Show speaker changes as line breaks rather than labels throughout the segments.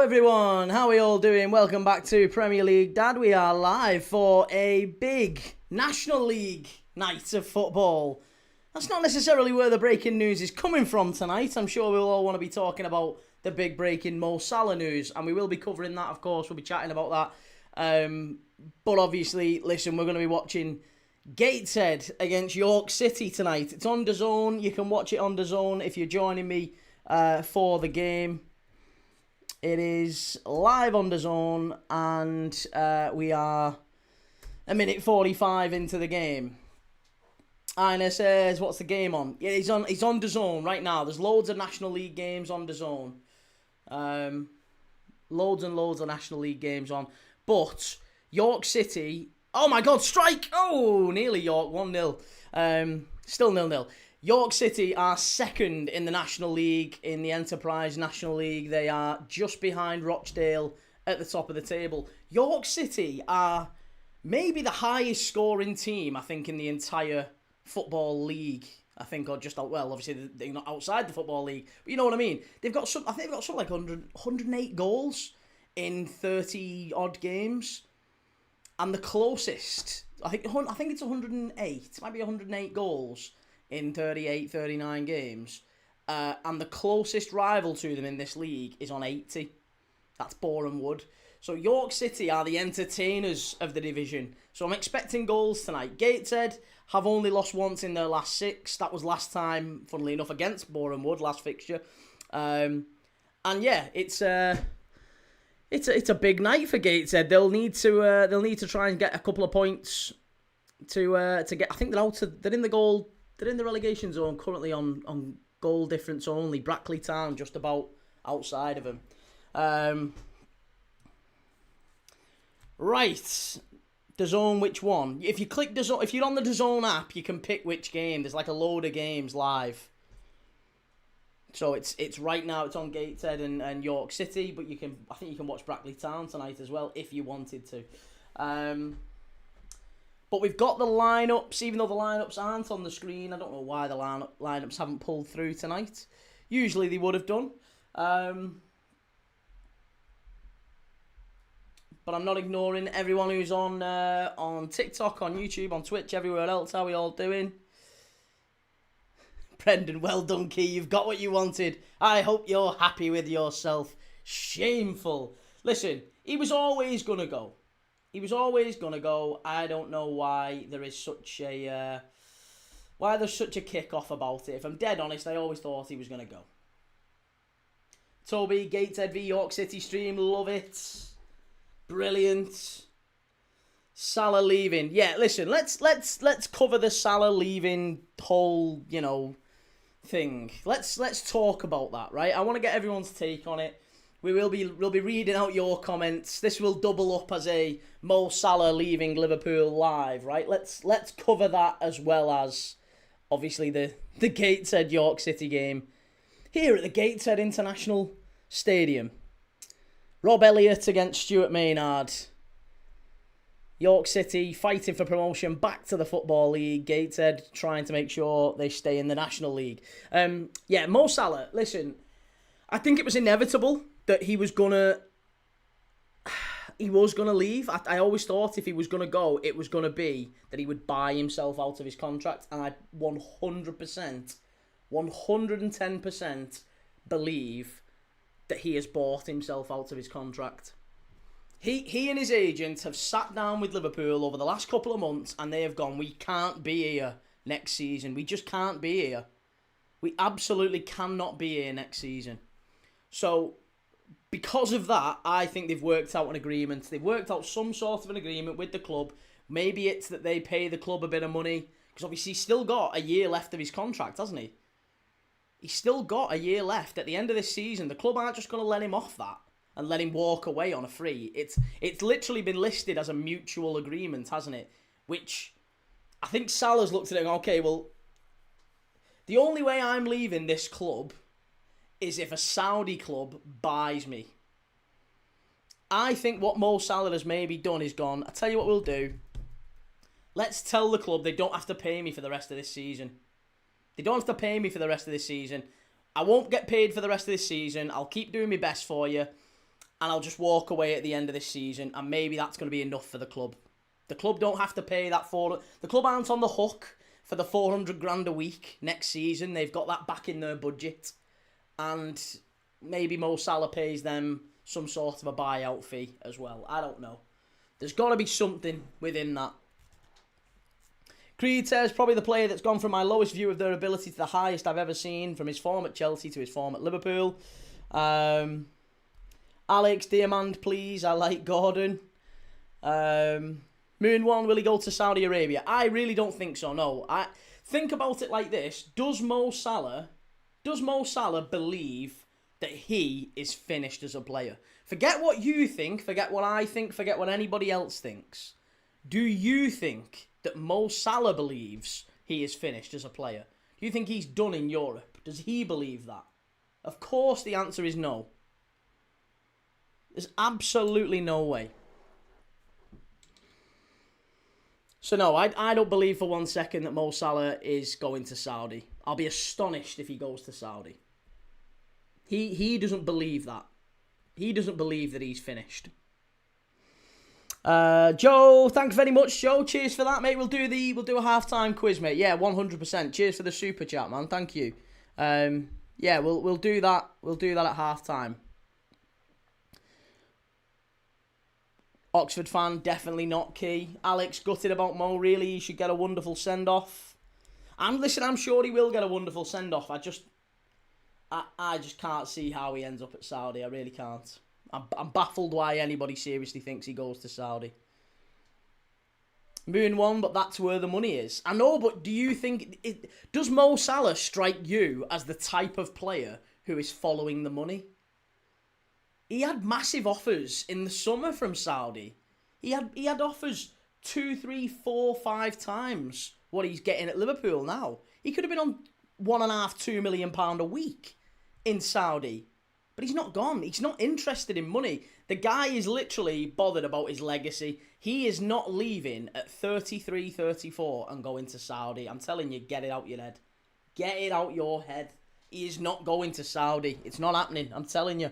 everyone, how are we all doing? Welcome back to Premier League Dad. We are live for a big National League night of football. That's not necessarily where the breaking news is coming from tonight. I'm sure we'll all want to be talking about the big breaking Mo Salah news, and we will be covering that, of course. We'll be chatting about that. But obviously, listen, we're going to be watching Gateshead against York City tonight. It's on DAZN. You can watch it on DAZN if you're joining me for the game. It is live on DAZN, and we are a minute 45 into the game. Aina says, what's the game on? Yeah, it's on DAZN right now. There's loads of National League games on DAZN. Loads and loads of National League games on. But York City, oh my God, strike! Oh, nearly York, 1-0. Still 0-0. York City are second in the National League, in the Enterprise National League. They are just behind Rochdale at the top of the table. York City are maybe the highest scoring team, I think, in the entire Football League. I think, or just, well, obviously they're not outside the Football League, but you know what I mean. I think they've got something like 108 goals in 30 odd games. And the closest, I think it's 108. It might be 108 goals in 38, 39 games. And the closest rival to them in this league is on 80. That's Boreham Wood. So York City are the entertainers of the division. So I'm expecting goals tonight. Gateshead have only lost once in their last 6. That was last time, funnily enough, against Boreham Wood, last fixture. And yeah, it's a big night for Gateshead. They'll need to try and get a couple of points to get. I think they're in the goal. They're in the relegation zone currently on goal difference only. Brackley Town just about outside of them. Right, DAZN, which one? If you click DAZN, if you're on the DAZN app, you can pick which game. There's like a load of games live. So it's right now. It's on Gateshead and York City, but I think you can watch Brackley Town tonight as well if you wanted to. But we've got the lineups, even though the lineups aren't on the screen. I don't know why the lineups haven't pulled through tonight. Usually they would have done. But I'm not ignoring everyone who's on TikTok, on YouTube, on Twitch, everywhere else. How are we all doing? Brendan, well done, Key. You've got what you wanted. I hope you're happy with yourself. Shameful. Listen, he was always going to go. He was always going to go. I don't know why there is such a kick-off about it. If I'm dead honest, I always thought he was going to go. Toby, Gateshead v York City stream. Love it. Brilliant. Salah leaving. Yeah, listen, let's cover the Salah leaving whole, thing. Let's talk about that, right? I want to get everyone's take on it. We'll be reading out your comments. This will double up as a Mo Salah leaving Liverpool live, right? Let's cover that as well as obviously the Gateshead York City game here at the Gateshead International Stadium. Rob Elliott against Stuart Maynard. York City fighting for promotion back to the Football League. Gateshead trying to make sure they stay in the National League. Mo Salah, listen, I think it was inevitable that he was gonna leave. I always thought if he was gonna go, it was gonna be that he would buy himself out of his contract, and I 110% believe that he has bought himself out of his contract. He and his agent have sat down with Liverpool over the last couple of months, and they have gone, we can't be here next season. We just can't be here. We absolutely cannot be here next season. So, because of that, I think they've worked out an agreement. They've worked out some sort of an agreement with the club. Maybe it's that they pay the club a bit of money, because obviously he's still got a year left of his contract, hasn't he? He's still got a year left. At the end of this season, the club aren't just going to let him off that and let him walk away on a free. It's literally been listed as a mutual agreement, hasn't it? Which I think Salah's looked at it and gone, okay, well, the only way I'm leaving this club is if a Saudi club buys me. I think what Mo Salah has maybe done is gone, I'll tell you what we'll do. Let's tell the club they don't have to pay me for the rest of this season. They don't have to pay me for the rest of this season. I won't get paid for the rest of this season. I'll keep doing my best for you. and I'll just walk away at the end of this season, and maybe that's going to be enough for the club. The club don't have to pay that the club aren't on the hook for the 400 grand a week next season. They've got that back in their budget, and maybe Mo Salah pays them some sort of a buyout fee as well. I don't know. There's got to be something within that. Creed says, probably the player that's gone from my lowest view of their ability to the highest I've ever seen, from his form at Chelsea to his form at Liverpool. Alex, Diamond, please. I like Gordon. Moon One, will he go to Saudi Arabia? I really don't think so, no. I think about it like this. Does Mo Salah believe that he is finished as a player? Forget what you think, forget what I think, forget what anybody else thinks. Do you think that Mo Salah believes he is finished as a player? Do you think he's done in Europe? Does he believe that? Of course the answer is no. There's absolutely no way. So no, I don't believe for 1 second that Mo Salah is going to Saudi. I'll be astonished if he goes to Saudi. He doesn't believe that. He doesn't believe that he's finished. Joe, thanks very much, Joe. Cheers for that, mate. We'll do a halftime quiz, mate. Yeah, 100%. Cheers for the super chat, man. Thank you. Yeah, we'll do that. We'll do that at halftime. Oxford fan, definitely not key. Alex, gutted about Mo. Really, he should get a wonderful send off. And listen, I'm sure he will get a wonderful send off. I just can't see how he ends up at Saudi. I really can't. I'm baffled why anybody seriously thinks he goes to Saudi. Moon One, but that's where the money is. I know, but do you think... does Mo Salah strike you as the type of player who is following the money? He had massive offers in the summer from Saudi. He had offers 2, 3, 4, 5 times what he's getting at Liverpool now. He could have been on £1.5, £2 million a week in Saudi. But he's not gone. He's not interested in money. The guy is literally bothered about his legacy. He is not leaving at 33, 34 and going to Saudi. I'm telling you, get it out your head. Get it out your head. He is not going to Saudi. It's not happening. I'm telling you.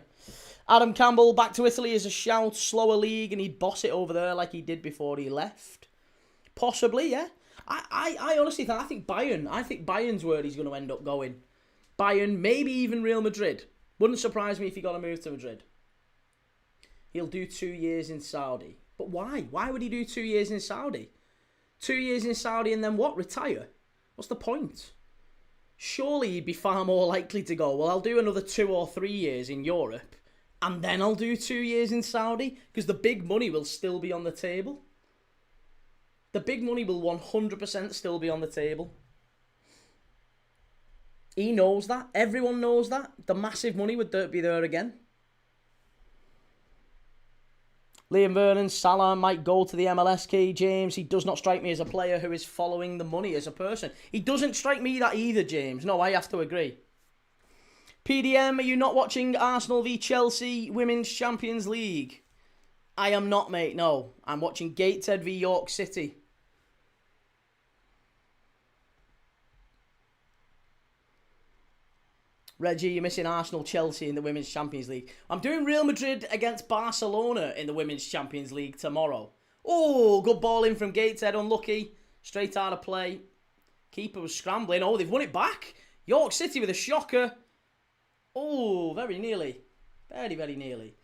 Adam Campbell, back to Italy is a shout. Slower league, and he'd boss it over there like he did before he left. Possibly, yeah. I honestly think Bayern. I think Bayern's where he's going to end up going. Bayern, maybe even Real Madrid. Wouldn't surprise me if he got a move to Madrid. He'll do 2 years in Saudi. But why? Why would he do 2 years in Saudi? 2 years in Saudi and then what? Retire? What's the point? Surely he'd be far more likely to go, well, I'll do another 2 or 3 years in Europe and then I'll do 2 years in Saudi, because the big money will still be on the table. The big money will 100% still be on the table. He knows that. Everyone knows that. The massive money would be there again. Liam Vernon, Salah might go to the MLS, Key James. He does not strike me as a player who is following the money as a person. He doesn't strike me that either, James. No, I have to agree. PDM, are you not watching Arsenal v Chelsea Women's Champions League? I am not, mate, no. I'm watching Gateshead v York City. Reggie, you're missing Arsenal-Chelsea in the Women's Champions League. I'm doing Real Madrid against Barcelona in the Women's Champions League tomorrow. Oh, good ball in from Gateshead, unlucky. Straight out of play. Keeper was scrambling. Oh, they've won it back. York City with a shocker. Oh, very nearly. Very, very nearly.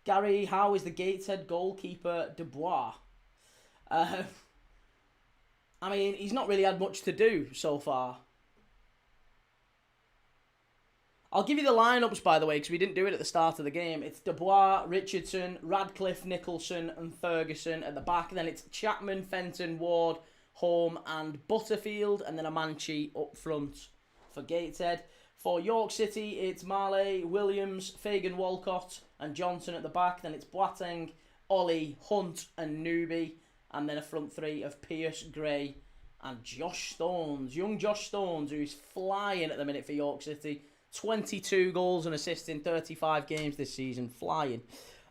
Gary, how is the Gateshead goalkeeper Dubois? I mean, he's not really had much to do so far. I'll give you the lineups, by the way, because we didn't do it at the start of the game. It's Dubois, Richardson, Radcliffe, Nicholson, and Ferguson at the back. Then it's Chapman, Fenton, Ward, Holm, and Butterfield. And then Amanchi up front for Gateshead. For York City, it's Marley, Williams, Fagan, Walcott, and Johnson at the back. Then it's Boateng, Ollie, Hunt, and Newby. And then a front three of Pierce, Gray, and Josh Stones. Young Josh Stones, who's flying at the minute for York City. 22 goals and assists in 35 games this season. Flying.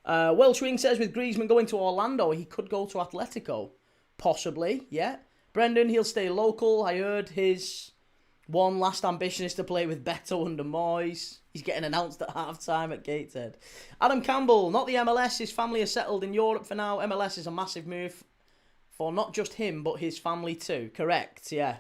Welsh Wing says, with Griezmann going to Orlando, he could go to Atletico. Possibly, yeah. Brendan, he'll stay local. I heard his One last ambition is to play with Beto under Moyes. He's getting announced at half-time at Gateshead. Adam Campbell, not the MLS. His family is settled in Europe for now. MLS is a massive move for not just him, but his family too. Correct, yeah.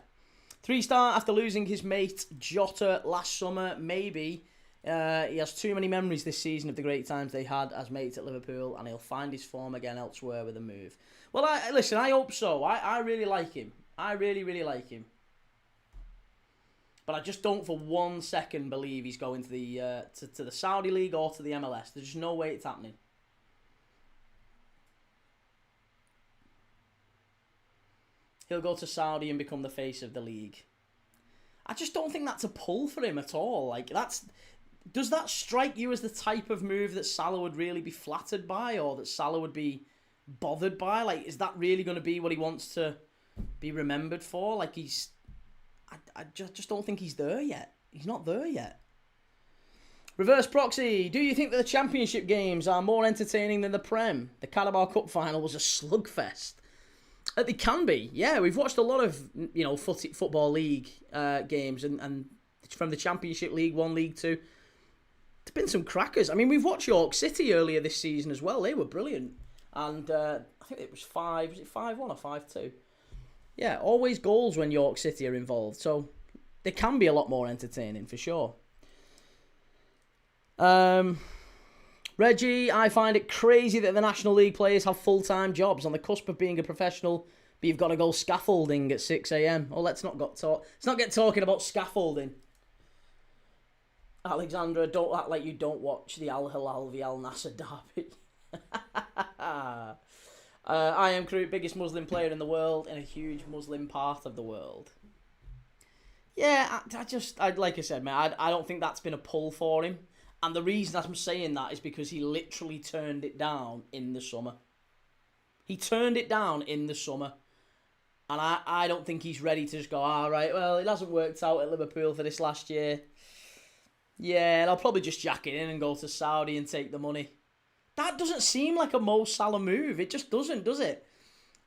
3-star after losing his mate Jota last summer. Maybe he has too many memories this season of the great times they had as mates at Liverpool, and he'll find his form again elsewhere with a move. Well, listen, I hope so. I really like him. I really, really like him. But I just don't for 1 second believe he's going to the to the Saudi League or to the MLS. There's just no way it's happening. He'll go to Saudi and become the face of the league. I just don't think that's a pull for him at all. Like, does that strike you as the type of move that Salah would really be flattered by, or that Salah would be bothered by? Like, is that really going to be what he wants to be remembered for? Like, I just don't think he's there yet. He's not there yet. Reverse proxy. Do you think that the Championship games are more entertaining than the Prem? The Carabao Cup final was a slugfest. They can be. Yeah, we've watched a lot of Football League games and from the Championship League 1, League 2. There's been some crackers. I mean, we've watched York City earlier this season as well. They were brilliant. And I think it was 5-1 or 5-2? Yeah, always goals when York City are involved. So they can be a lot more entertaining, for sure. Reggie, I find it crazy that the National League players have full-time jobs on the cusp of being a professional, but you've got to go scaffolding at 6 a.m. Oh, let's not get talking about scaffolding. Alexandra, don't act like you don't watch the Al Hilal v Al Nasser derby. I am Crew, biggest Muslim player in the world in a huge Muslim part of the world. Yeah, I like I said, man, I don't think that's been a pull for him. And the reason I'm saying that is because he literally turned it down in the summer. He turned it down in the summer. And I don't think he's ready to just go, all right, well, it hasn't worked out at Liverpool for this last year. Yeah, and I'll probably just jack it in and go to Saudi and take the money. That doesn't seem like a Mo Salah move. It just doesn't, does it?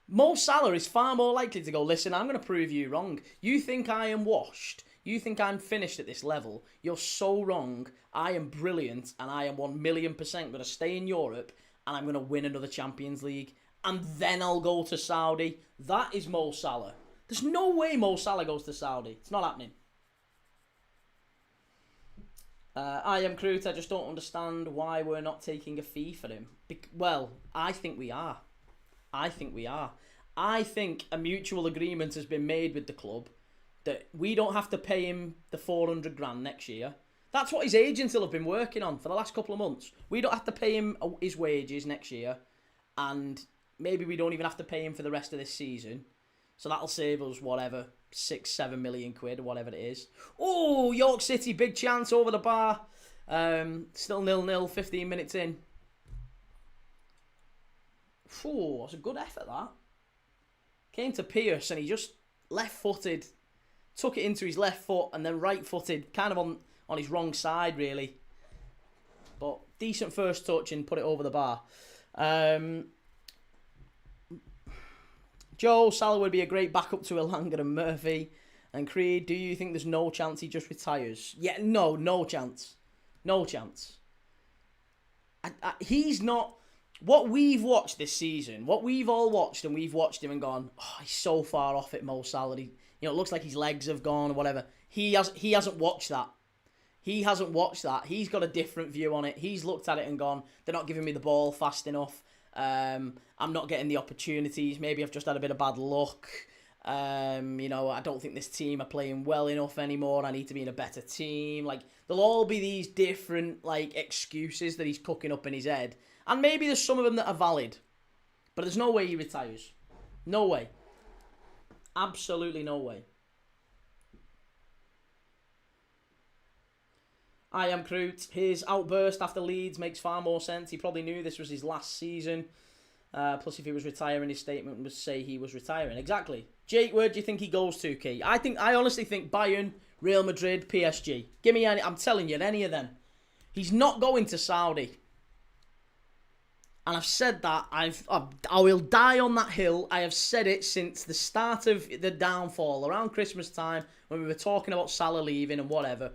Mo Salah is far more likely to go, listen, I'm going to prove you wrong. You think I am washed. You think I'm finished at this level. You're so wrong. I am brilliant, and I am 1,000,000% going to stay in Europe, and I'm going to win another Champions League, and then I'll go to Saudi. That is Mo Salah. There's no way Mo Salah goes to Saudi. It's not happening. I am Crute. I just don't understand why we're not taking a fee for him. Well, I think we are. I think a mutual agreement has been made with the club that we don't have to pay him the 400 grand next year. That's what his agents will have been working on for the last couple of months. We don't have to pay him his wages next year, and maybe we don't even have to pay him for the rest of this season. So that'll save us, whatever, 6-7 million quid or whatever it is. Oh, York City, big chance over the bar. Still 0-0, 15 minutes in. Ooh, that's a good effort, that. Came to Pierce and he just left-footed, took it into his left foot and then right-footed, kind of on his wrong side, really. But decent first touch and put it over the bar. Joe, Salah would be a great backup to Elanga and Murphy. And Creed, do you think there's no chance he just retires? Yeah, no chance. No chance. He's not... What we've watched this season, what we've all watched, and we've watched him and gone, oh, he's so far off it, Mo Salah. It looks like his legs have gone or whatever. He hasn't watched that. He hasn't watched that. He's got a different view on it. He's looked at it and gone, they're not giving me the ball fast enough. I'm not getting the opportunities. Maybe I've just had a bit of bad luck. I don't think this team are playing well enough anymore. I need to be in a better team. Like, there'll all be these different, excuses that he's cooking up in his head. And maybe there's some of them that are valid. But there's no way he retires. No way. Absolutely no way. I am Crute. His outburst after Leeds makes far more sense. He probably knew this was his last season. Plus, if he was retiring, his statement would say he was retiring. Exactly. Jake, where do you think he goes to, Key? I honestly think Bayern, Real Madrid, PSG. Give me any. I'm telling you, any of them. He's not going to Saudi. And I've said that. I will die on that hill. I have said it since the start of the downfall, around Christmas time, when we were talking about Salah leaving and whatever.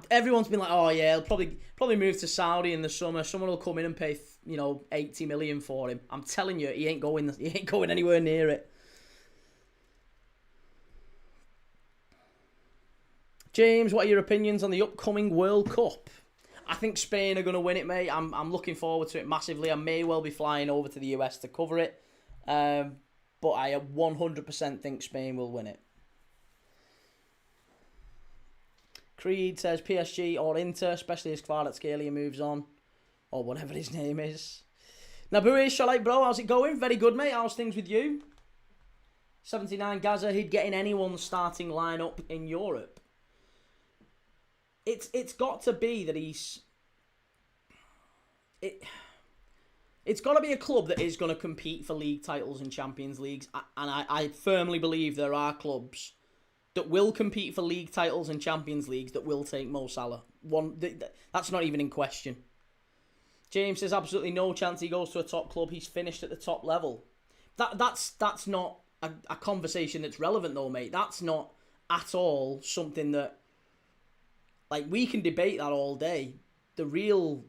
Everyone's been like, oh yeah, he'll probably move to Saudi in the summer. Someone will come in and pay 80 million for him. I'm telling you, he ain't going anywhere near it. James, what are your opinions on the upcoming World Cup? I think Spain are going to win it, mate. I'm looking forward to it massively. I may well be flying over to the US to cover it. But I 100% think Spain will win it. Creed says PSG or Inter, especially as Kvaratskhelia moves on. Or whatever his name is. Nabui, Shalike, bro, how's it going? Very good, mate. How's things with you? 79 Gaza, he'd get in anyone's starting lineup in Europe. It's got to be that it's got to be a club that is going to compete for league titles and Champions Leagues. And I firmly believe there are clubs that will compete for league titles and Champions Leagues that will take Mo Salah. That's not even in question. James says absolutely no chance he goes to a top club. He's finished at the top level. That's not a conversation that's relevant though, mate. That's not at all something that... Like, we can debate that all day. The real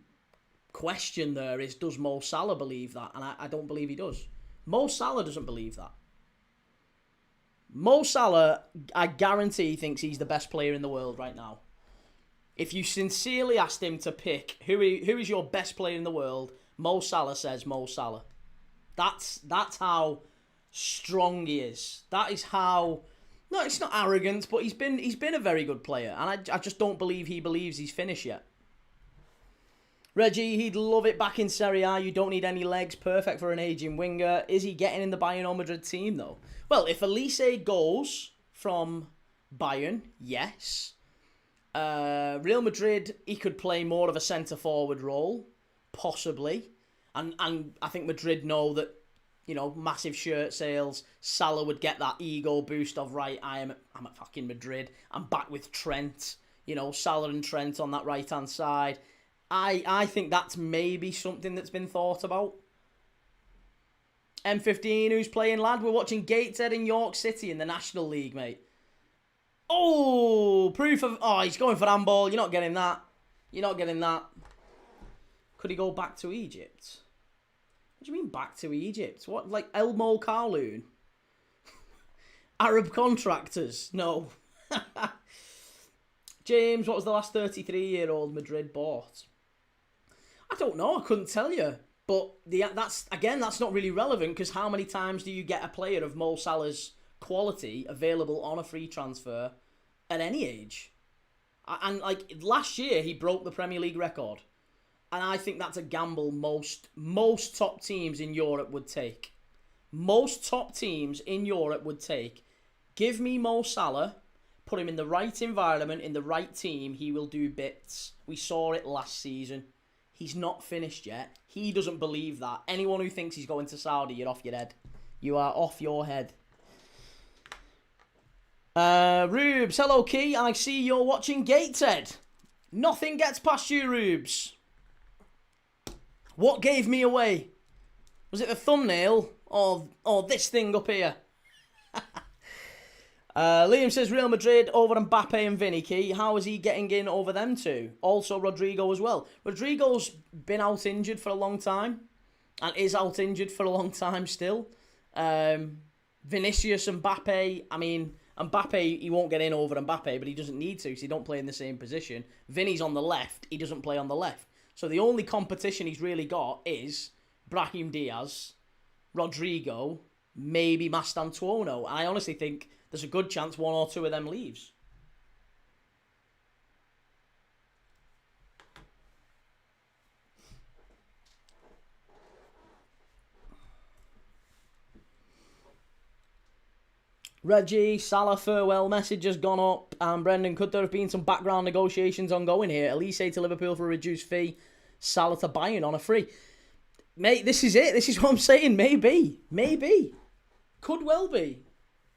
question there is, does Mo Salah believe that? And I don't believe he does. Mo Salah doesn't believe that. Mo Salah, I guarantee, thinks he's the best player in the world right now. If you sincerely asked him to pick who is your best player in the world, Mo Salah says Mo Salah. That's how strong he is. That is how... No, it's not arrogant, but he's been a very good player. And I just don't believe he believes he's finished yet. Reggie, he'd love it back in Serie A. You don't need any legs. Perfect for an aging winger. Is he getting in the Bayern or Madrid team, though? Well, if Elise goes from Bayern, yes. Real Madrid, he could play more of a centre-forward role. Possibly. And I think Madrid know that, massive shirt sales. Salah would get that ego boost of, right, I'm at fucking Madrid. I'm back with Trent. Salah and Trent on that right-hand side. I think that's maybe something that's been thought about. M15, who's playing, lad? We're watching Gateshead in York City in the National League, mate. Oh, proof of... Oh, he's going for handball. You're not getting that. You're not getting that. Could he go back to Egypt? What do you mean back to Egypt? What, like Elmo Kowloon? Arab contractors? No. James, what was the last 33-year-old Madrid bought? I don't know. I couldn't tell you. But that's not really relevant, because how many times do you get a player of Mo Salah's quality available on a free transfer at any age? And like last year, he broke the Premier League record. And I think that's a gamble most top teams in Europe would take. Most top teams in Europe would take. Give me Mo Salah, put him in the right environment, in the right team, he will do bits. We saw it last season. He's not finished yet. He doesn't believe that. Anyone who thinks he's going to Saudi, you're off your head. You are off your head. Rubes, hello Key. I see you're watching Gateshead. Nothing gets past you, Rubes. What gave me away? Was it the thumbnail or this thing up here? Liam says Real Madrid over Mbappe and Vinny. Key. How is he getting in over them two? Also Rodrigo as well. Rodrigo's been out injured for a long time and is out injured for a long time still. Vinicius and Mbappe, I mean, Mbappe, he won't get in over Mbappe, but he doesn't need to because he don't play in the same position. Vinny's on the left, he doesn't play on the left. So the only competition he's really got is Brahim Diaz, Rodrigo, maybe Mastantuono. I honestly think there's a good chance one or two of them leaves. Reggie, Salah farewell message has gone up. And Brendan, could there have been some background negotiations ongoing here? Elise to Liverpool for a reduced fee. Salah to Bayern on a free. Mate, this is it. This is what I'm saying. Maybe. Maybe. Could well be.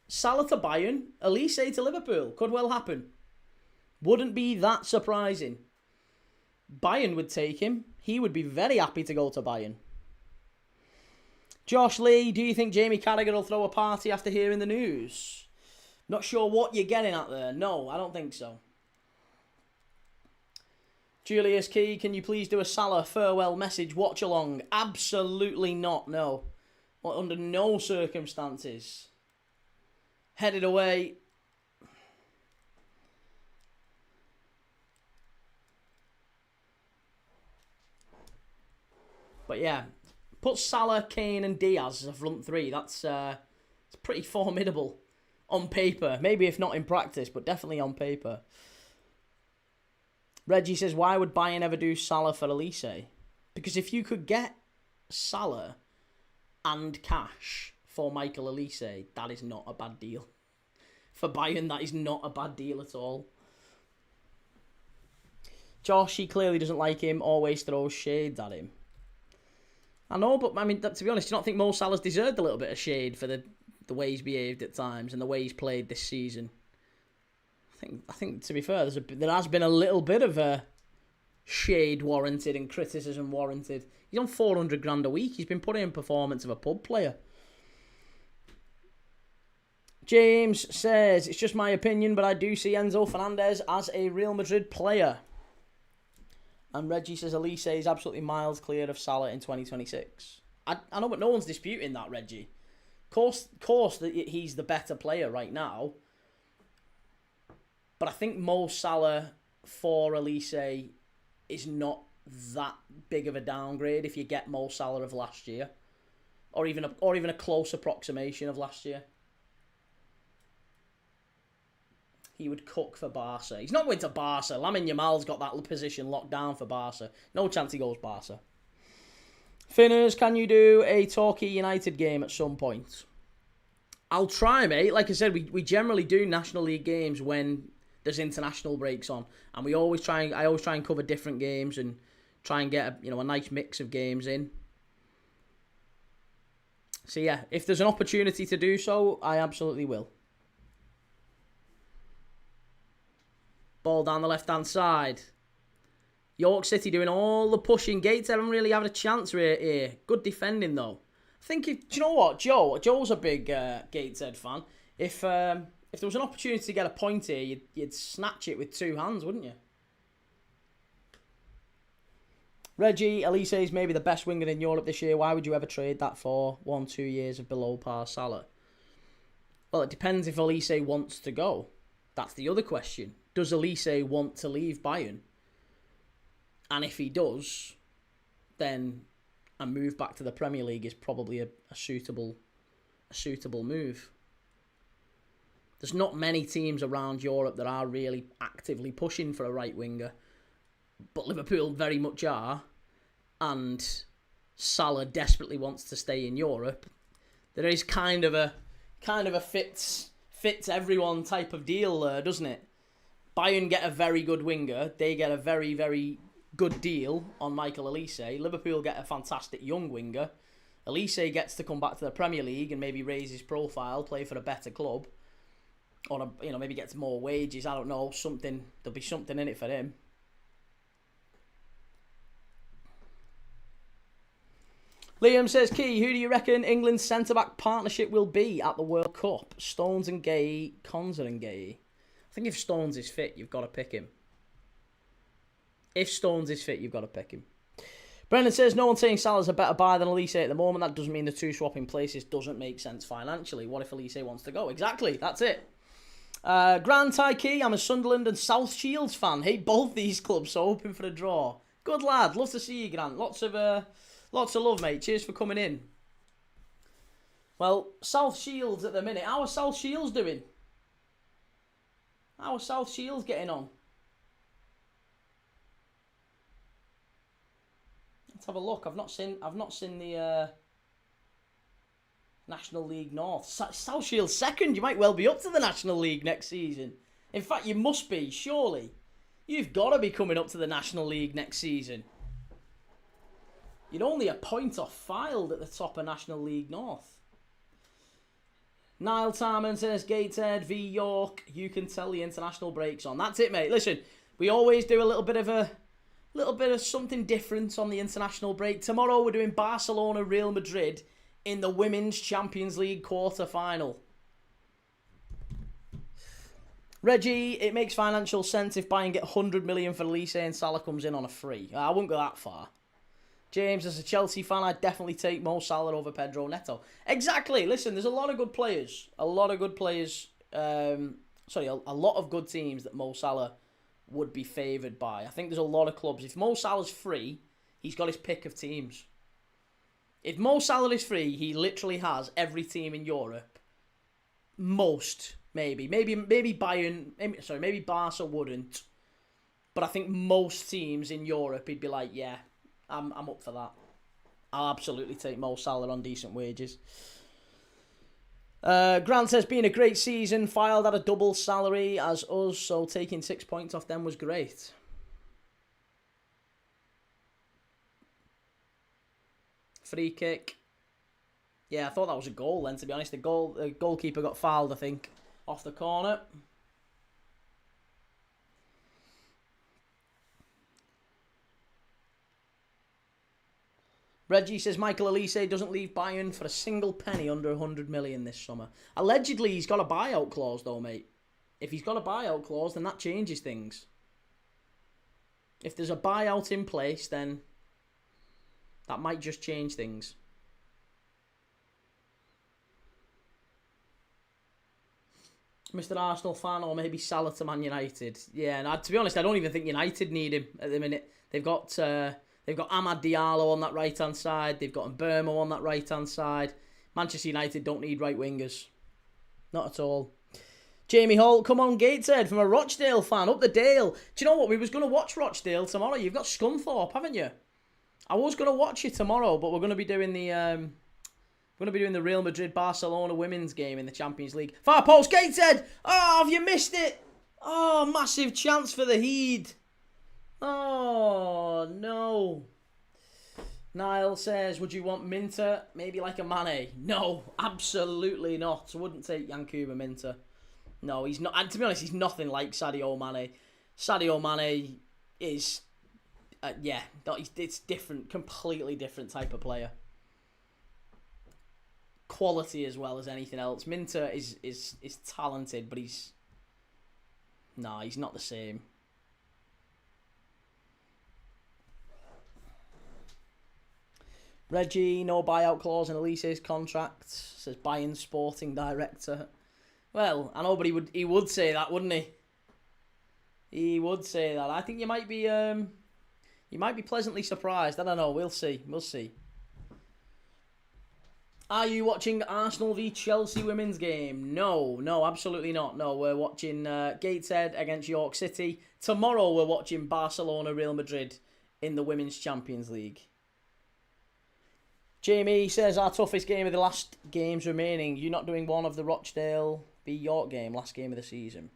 Salah to Bayern. Elise to Liverpool. Could well happen. Wouldn't be that surprising. Bayern would take him. He would be very happy to go to Bayern. Josh Lee, do you think Jamie Carragher will throw a party after hearing the news? Not sure what you're getting at there. No, I don't think so. Julius Key, can you please do a Salah farewell message watch along? Absolutely not, no. Well, under no circumstances. Headed away. But yeah, put Salah, Kane and Diaz as a front three. That's it's pretty formidable on paper. Maybe if not in practice, but definitely on paper. Reggie says, why would Bayern ever do Salah for Elise? Because if you could get Salah and cash for Michael Elise, that is not a bad deal. For Bayern, that is not a bad deal at all. Josh, he clearly doesn't like him, always throws shades at him. I know, but I mean, to be honest, do you not think Mo Salah's deserved a little bit of shade for the way he's behaved at times and the way he's played this season? I think to be fair, there has been a little bit of a shade warranted and criticism warranted. He's on 400 grand a week. He's been putting in performance of a pub player. James says, it's just my opinion, but I do see Enzo Fernandez as a Real Madrid player. And Reggie says Elise is absolutely miles clear of Salah in 2026. I know, but no one's disputing that, Reggie. Of course that he's the better player right now. But I think Mo Salah for Elise is not that big of a downgrade if you get Mo Salah of last year, or even a close approximation of last year. He would cook for Barca. He's not going to Barca. Lamine Yamal's got that position locked down for Barca. No chance he goes Barca. Finners, can you do a Torquay United game at some point? I'll try, mate. Like I said, we generally do National League games when there's international breaks on, and I always try and cover different games and try and get a nice mix of games in. So yeah, if there's an opportunity to do so, I absolutely will. Ball down the left-hand side. York City doing all the pushing. Gateshead haven't really had a chance right here. Good defending, though. I think, do you know what? Joe's a big Gateshead fan. If there was an opportunity to get a point here, you'd snatch it with two hands, wouldn't you? Reggie, Elise is maybe the best winger in Europe this year. Why would you ever trade that for 1-2 years of below par Salah? Well, it depends if Elise wants to go. That's the other question. Does Elise want to leave Bayern? And if he does, then a move back to the Premier League is probably a suitable move. There's not many teams around Europe that are really actively pushing for a right winger, but Liverpool very much are, and Salah desperately wants to stay in Europe. There is kind of a fits everyone type of deal there, doesn't it? Bayern get a very good winger. They get a very, very good deal on Michael Elise. Liverpool get a fantastic young winger. Elise gets to come back to the Premier League and maybe raise his profile, play for a better club, or maybe gets more wages. I don't know. There'll be something in it for him. Liam says, Key, who do you reckon England's centre-back partnership will be at the World Cup? Stones and Gay, Konza and Gay. I think if Stones is fit, you've got to pick him. If Stones is fit, you've got to pick him. Brendan says, no one's saying Salah's a better buy than Elise at the moment. That doesn't mean the two swapping places doesn't make sense financially. What if Elise wants to go? Exactly, that's it. Grand Tai Key, I'm a Sunderland and South Shields fan. Hate both these clubs, so hoping for a draw. Good lad, love to see you, Grant. Lots of love, mate. Cheers for coming in. Well, South Shields at the minute. How are South Shields doing? How are South Shields getting on? Let's have a look. I've not seen the National League North. South Shields second. You might well be up to the National League next season. In fact, you must be, surely. You've got to be coming up to the National League next season. You're only a point off Filed at the top of National League North. Niall Tarman says, Gateshead v York. You can tell the international break's on. That's it, mate. Listen, we always do a little bit of something different on the international break. Tomorrow we're doing Barcelona, Real Madrid in the Women's Champions League quarter-final. Reggie, it makes financial sense if Bayern get 100 million for Elise and Salah comes in on a free. I wouldn't go that far. James, as a Chelsea fan, I'd definitely take Mo Salah over Pedro Neto. Exactly. Listen, there's a lot of good players. A lot of good players. A lot of good teams that Mo Salah would be favoured by. I think there's a lot of clubs. If Mo Salah's free, he's got his pick of teams. If Mo Salah is free, he literally has every team in Europe. Most, maybe Bayern. Maybe Barca wouldn't. But I think most teams in Europe, he'd be like, yeah, I'm up for that. I'll absolutely take Mo Salah on decent wages. Grant says, being a great season, filed at a double salary as us, so taking 6 points off them was great. Free kick. Yeah, I thought that was a goal then, to be honest. The goalkeeper got fouled, I think, off the corner. Reggie says Michael Elise doesn't leave Bayern for a single penny under 100 million this summer. Allegedly, he's got a buyout clause, though, mate. If he's got a buyout clause, then that changes things. If there's a buyout in place, then that might just change things. Mr. Arsenal fan, or maybe Salah to Man United. Yeah, and to be honest, I don't even think United need him at the minute. They've got Amad Diallo on that right-hand side. They've got Mbeumo on that right-hand side. Manchester United don't need right wingers. Not at all. Jamie Holt, come on Gateshead, from a Rochdale fan, up the Dale. Do you know what? We was going to watch Rochdale tomorrow. You've got Scunthorpe, haven't you? I was going to watch it tomorrow, but we're going to be doing the Real Madrid Barcelona women's game in the Champions League. Far post, Gateshead! Oh, have you missed it? Oh, massive chance for the Heed. Oh, no. Niall says, would you want Minter? Maybe like a Mane? No, absolutely not. I wouldn't take Yankuba Minter. No, he's not. And to be honest, he's nothing like Sadio Mane. Sadio Mane is, it's different, completely different type of player. Quality as well as anything else. Minter is talented, but he's not the same. Reggie, no buyout clause in Elise's contract, says Bayern sporting director. Well, I know, but he would say that, wouldn't he? He would say that. I think you might be pleasantly surprised. I don't know. We'll see. Are you watching Arsenal v Chelsea women's game? No, absolutely not. No, we're watching Gateshead against York City. Tomorrow we're watching Barcelona Real Madrid in the Women's Champions League. Jamie says, our toughest game of the last games remaining. You're not doing one of the Rochdale v York game, last game of the season?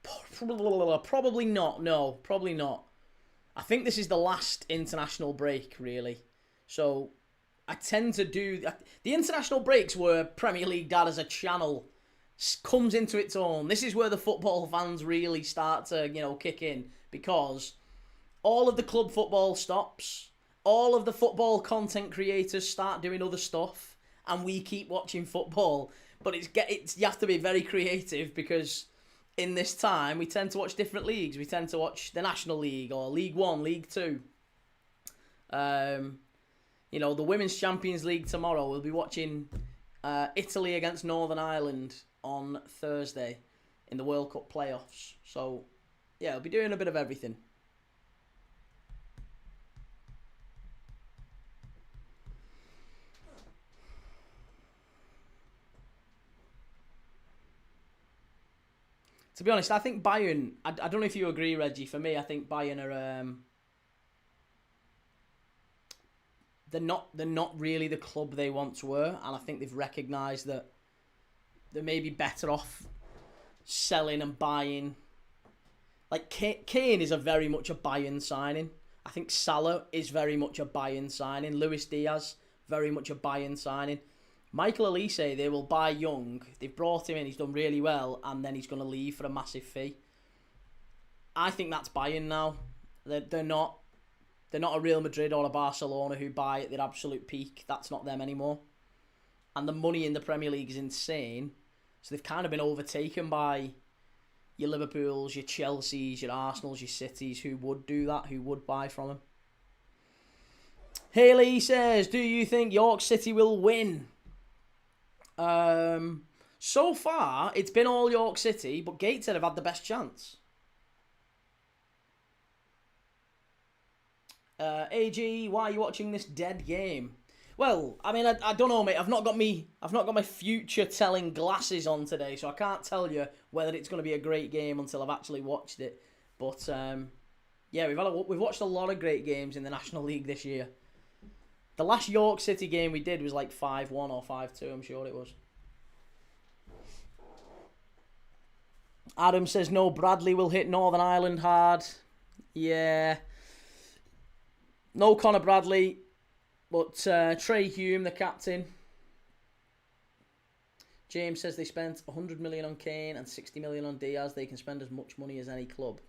Probably not. No, probably not. I think this is the last international break, really. So I tend to do the international breaks where Premier League Dad as a channel comes into its own. This is where the football fans really start to, kick in, because all of the club football stops. All of the football content creators start doing other stuff, and we keep watching football. But you have to be very creative, because in this time we tend to watch different leagues. We tend to watch the National League or League One, League Two. The Women's Champions League tomorrow. We'll be watching Italy against Northern Ireland on Thursday in the World Cup playoffs. So, yeah, we'll be doing a bit of everything. To be honest, I think Bayern, I don't know if you agree, Reggie, for me, I think Bayern are, they're not really the club they once were, and I think they've recognised that they may be better off selling and buying. Like, Kane is very much a Bayern signing. I think Salah is very much a Bayern signing. Luis Diaz, very much a Bayern signing. Michael Elise, they will buy young. They've brought him in, he's done really well, and then he's going to leave for a massive fee. I think that's Bayern now. They're not They're not a Real Madrid or a Barcelona who buy at their absolute peak. That's not them anymore. And the money in the Premier League is insane. So they've kind of been overtaken by your Liverpools, your Chelseas, your Arsenals, your Cities, who would do that, who would buy from them. Haley says, do you think York City will win? So far, it's been all York City, but Gateshead have had the best chance. AG, why are you watching this dead game? Well, I mean, I don't know, mate. I've not got my future telling glasses on today, so I can't tell you whether it's going to be a great game until I've actually watched it. But yeah, we've watched a lot of great games in the National League this year. The last York City game we did was like 5-1 or 5-2, I'm sure it was. Adam says, no, Bradley will hit Northern Ireland hard. Yeah. No Conor Bradley, but Trey Hume, the captain. James says they spent 100 million on Kane and 60 million on Diaz. They can spend as much money as any club.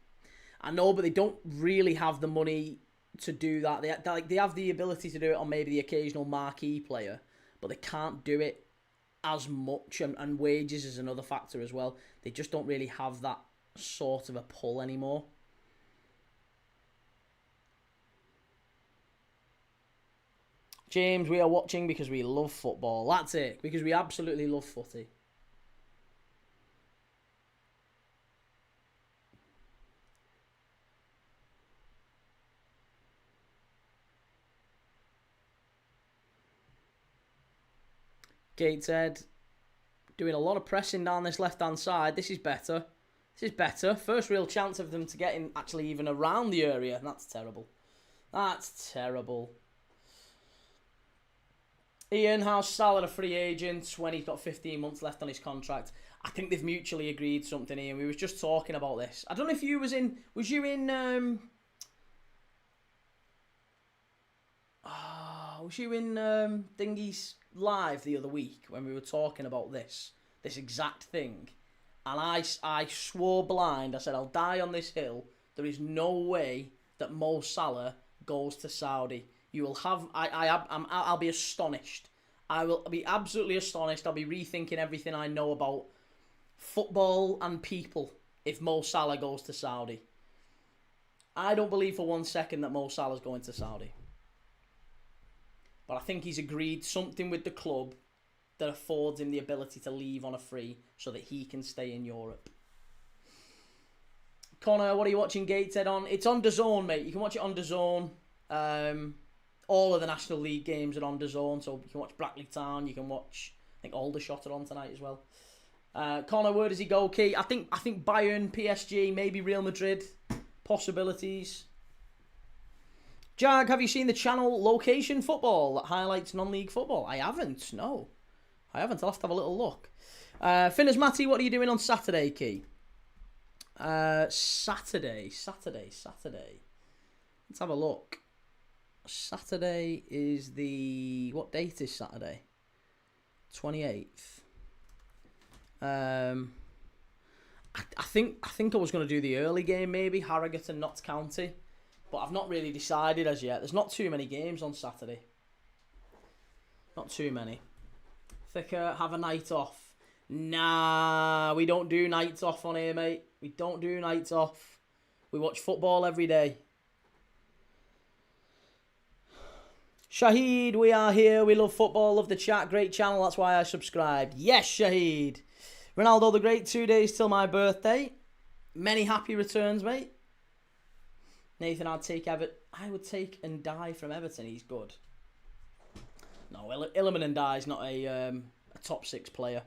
I know, but they don't really have the money to do that. They have the ability to do it on maybe the occasional marquee player, but they can't do it as much, and wages is another factor as well. They just don't really have that sort of a pull anymore. James, we are watching because we love football. That's it, because we absolutely love footy. Gateshead doing a lot of pressing down this left-hand side. This is better. This is better. First real chance of them to get in actually even around the area. That's terrible. That's terrible. Ian, how's Salah a free agent when he's got 15 months left on his contract? I think they've mutually agreed something, Ian. We was just talking about this. I don't know if you was in... Was you in... was you in Thingy's live the other week when we were talking about this exact thing? And I swore blind. I said, I'll die on this hill. There is no way that Mo Salah goes to Saudi. You will have... I'll be astonished. I will be absolutely astonished. I'll be rethinking everything I know about football and people if Mo Salah goes to Saudi. I don't believe for 1 second that Mo Salah's going to Saudi. But I think he's agreed something with the club that affords him the ability to leave on a free so that he can stay in Europe. Connor, what are you watching Gateshead on? It's on DAZN, mate. You can watch it on DAZN. All of the National League games are on DAZN, so you can watch Brackley Town. You can watch, I think, Aldershot are on tonight as well. Connor, where does he go, Key? I think Bayern, PSG, maybe Real Madrid. Possibilities. Jag, have you seen the channel Location Football that highlights non-league football? I haven't, no. I haven't. I'll have to have a little look. Finners Matty, what are you doing on Saturday, Key? Saturday. Let's have a look. Saturday is the... What date is Saturday? 28th. I think I was going to do the early game, maybe. Harrogate and Notts County. But I've not really decided as yet. There's not too many games on Saturday. Not too many. Thicker, have a night off. Nah, we don't do nights off on here, mate. We don't do nights off. We watch football every day. Shahid, we are here. We love football, love the chat. Great channel, that's why I subscribed. Yes, Shahid. Ronaldo the Great, 2 days till my birthday. Many happy returns, mate. Nathan, I'd take Everton. I would take and die from Everton. He's good. No, Illiman and Die is not a top 6 player.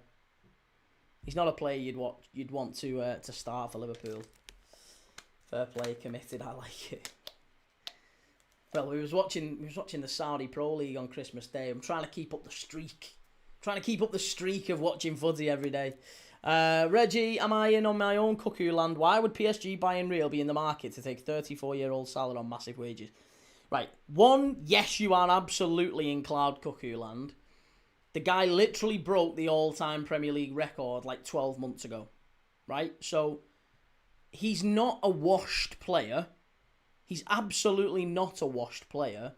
He's not a player you'd want to start for Liverpool. Fair play, committed. I like it. Well, we was watching the Saudi Pro League on Christmas Day. I'm trying to keep up the streak. Of watching footy every day. Reggie, am I in on my own cuckoo land? Why would PSG Bayern Real be in the market to take 34-year-old Salah on massive wages? Right. One, yes, you are absolutely in cloud cuckoo land. The guy literally broke the all-time Premier League record like 12 months ago. Right? So, he's not a washed player. He's absolutely not a washed player.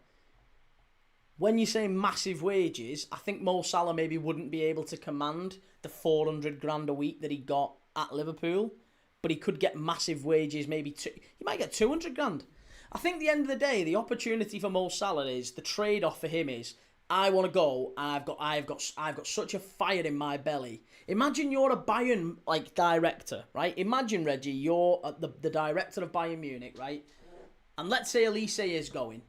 When you say massive wages, I think Mo Salah maybe wouldn't be able to command the 400 grand a week that he got at Liverpool, but he could get massive wages, maybe he might get 200 grand. I think at the end of the day, the opportunity for Mo Salah is, the trade-off for him is, I want to go, and I've got such a fire in my belly. Imagine you're a Bayern director, right? Imagine, Reggie, you're the director of Bayern Munich, right? And let's say Elise is going.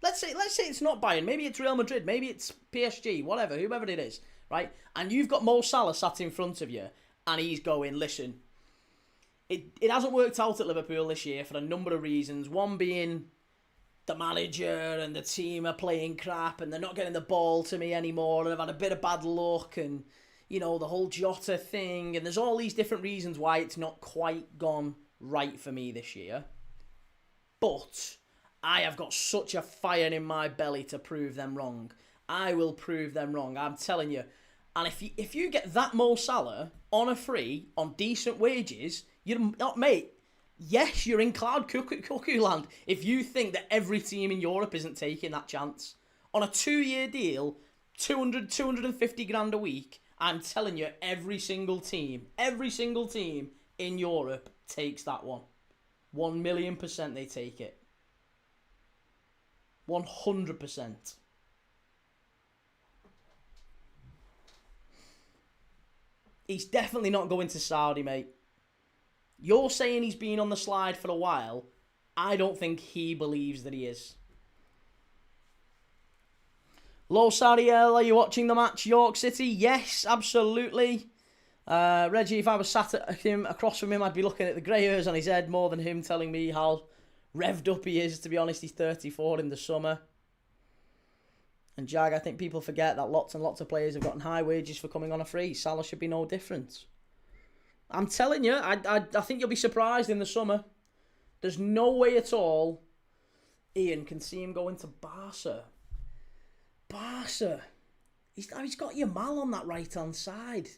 Let's say it's not Bayern. Maybe it's Real Madrid. Maybe it's PSG. Whatever, whoever it is, right? And you've got Mo Salah sat in front of you, and he's going, listen, it hasn't worked out at Liverpool this year for a number of reasons. One being the manager and the team are playing crap, and they're not getting the ball to me anymore, and I've had a bit of bad luck, and, the whole Jota thing, and there's all these different reasons why it's not quite gone right for me this year. But I have got such a fire in my belly to prove them wrong. I will prove them wrong, I'm telling you. And if you get that Mo Salah on a free, on decent wages, you're not, mate, yes, you're in cloud cuckoo land if you think that every team in Europe isn't taking that chance. On a 2-year deal, 250 grand a week, I'm telling you, every single team in Europe takes that one. 1,000,000% they take it. 100%. He's definitely not going to Saudi, mate. You're saying he's been on the slide for a while. I don't think he believes that he is. Low Sariel, are you watching the match? York City? Yes, absolutely. Reggie, if I was sat at him across from him, I'd be looking at the grey hairs on his head more than him telling me how revved up he is. To be honest, he's 34 in the summer. And Jag, I think people forget that lots and lots of players have gotten high wages for coming on a free. Salah should be no different. I'm telling you, I think you'll be surprised in the summer. There's no way at all Ian can see him going to Barca. Barca. He's got Yamal on that right-hand side.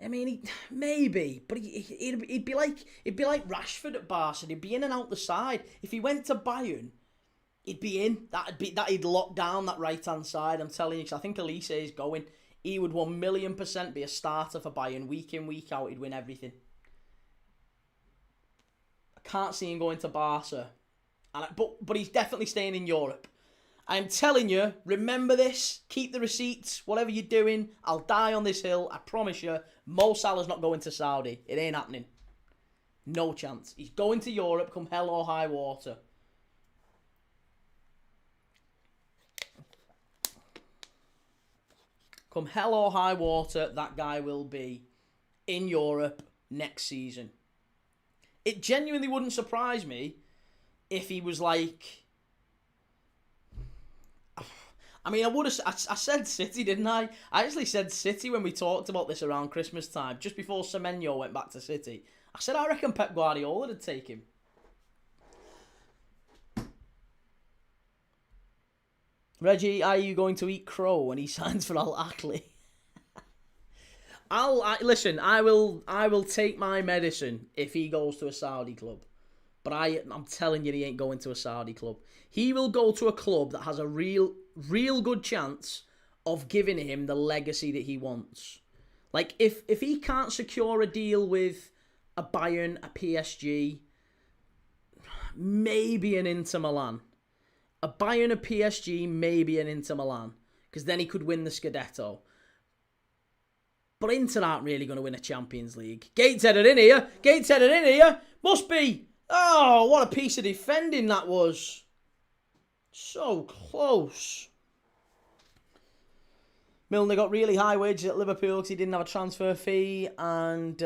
I mean, maybe, but he'd be like Rashford at Barca. He'd be in and out the side. If he went to Bayern, he'd be in. He'd lock down that right-hand side. I'm telling you, because I think Elise is going. He would 1,000,000% be a starter for Bayern. Week in, week out, he'd win everything. I can't see him going to Barca. But he's definitely staying in Europe. I'm telling you, remember this. Keep the receipts. Whatever you're doing, I'll die on this hill. I promise you, Mo Salah's not going to Saudi. It ain't happening. No chance. He's going to Europe come hell or high water. Come hell or high water, that guy will be in Europe next season. It genuinely wouldn't surprise me if he was like... I mean, I said City, didn't I? I actually said City when we talked about this around Christmas time, just before Semenyo went back to City. I said I reckon Pep Guardiola would take him. Reggie, are you going to eat crow when he signs for Al Ahly? Listen, I will take my medicine if he goes to a Saudi club. But I'm telling you, he ain't going to a Saudi club. He will go to a club that has a real good chance of giving him the legacy that he wants. Like, if he can't secure a deal with a Bayern, a PSG, maybe an Inter Milan. A Bayern, a PSG, maybe an Inter Milan. Because then he could win the Scudetto. But Inter aren't really going to win a Champions League. Gateshead are in here. Gateshead are in here. Must be. Oh, what a piece of defending that was. So close. Milner got really high wages at Liverpool because he didn't have a transfer fee. And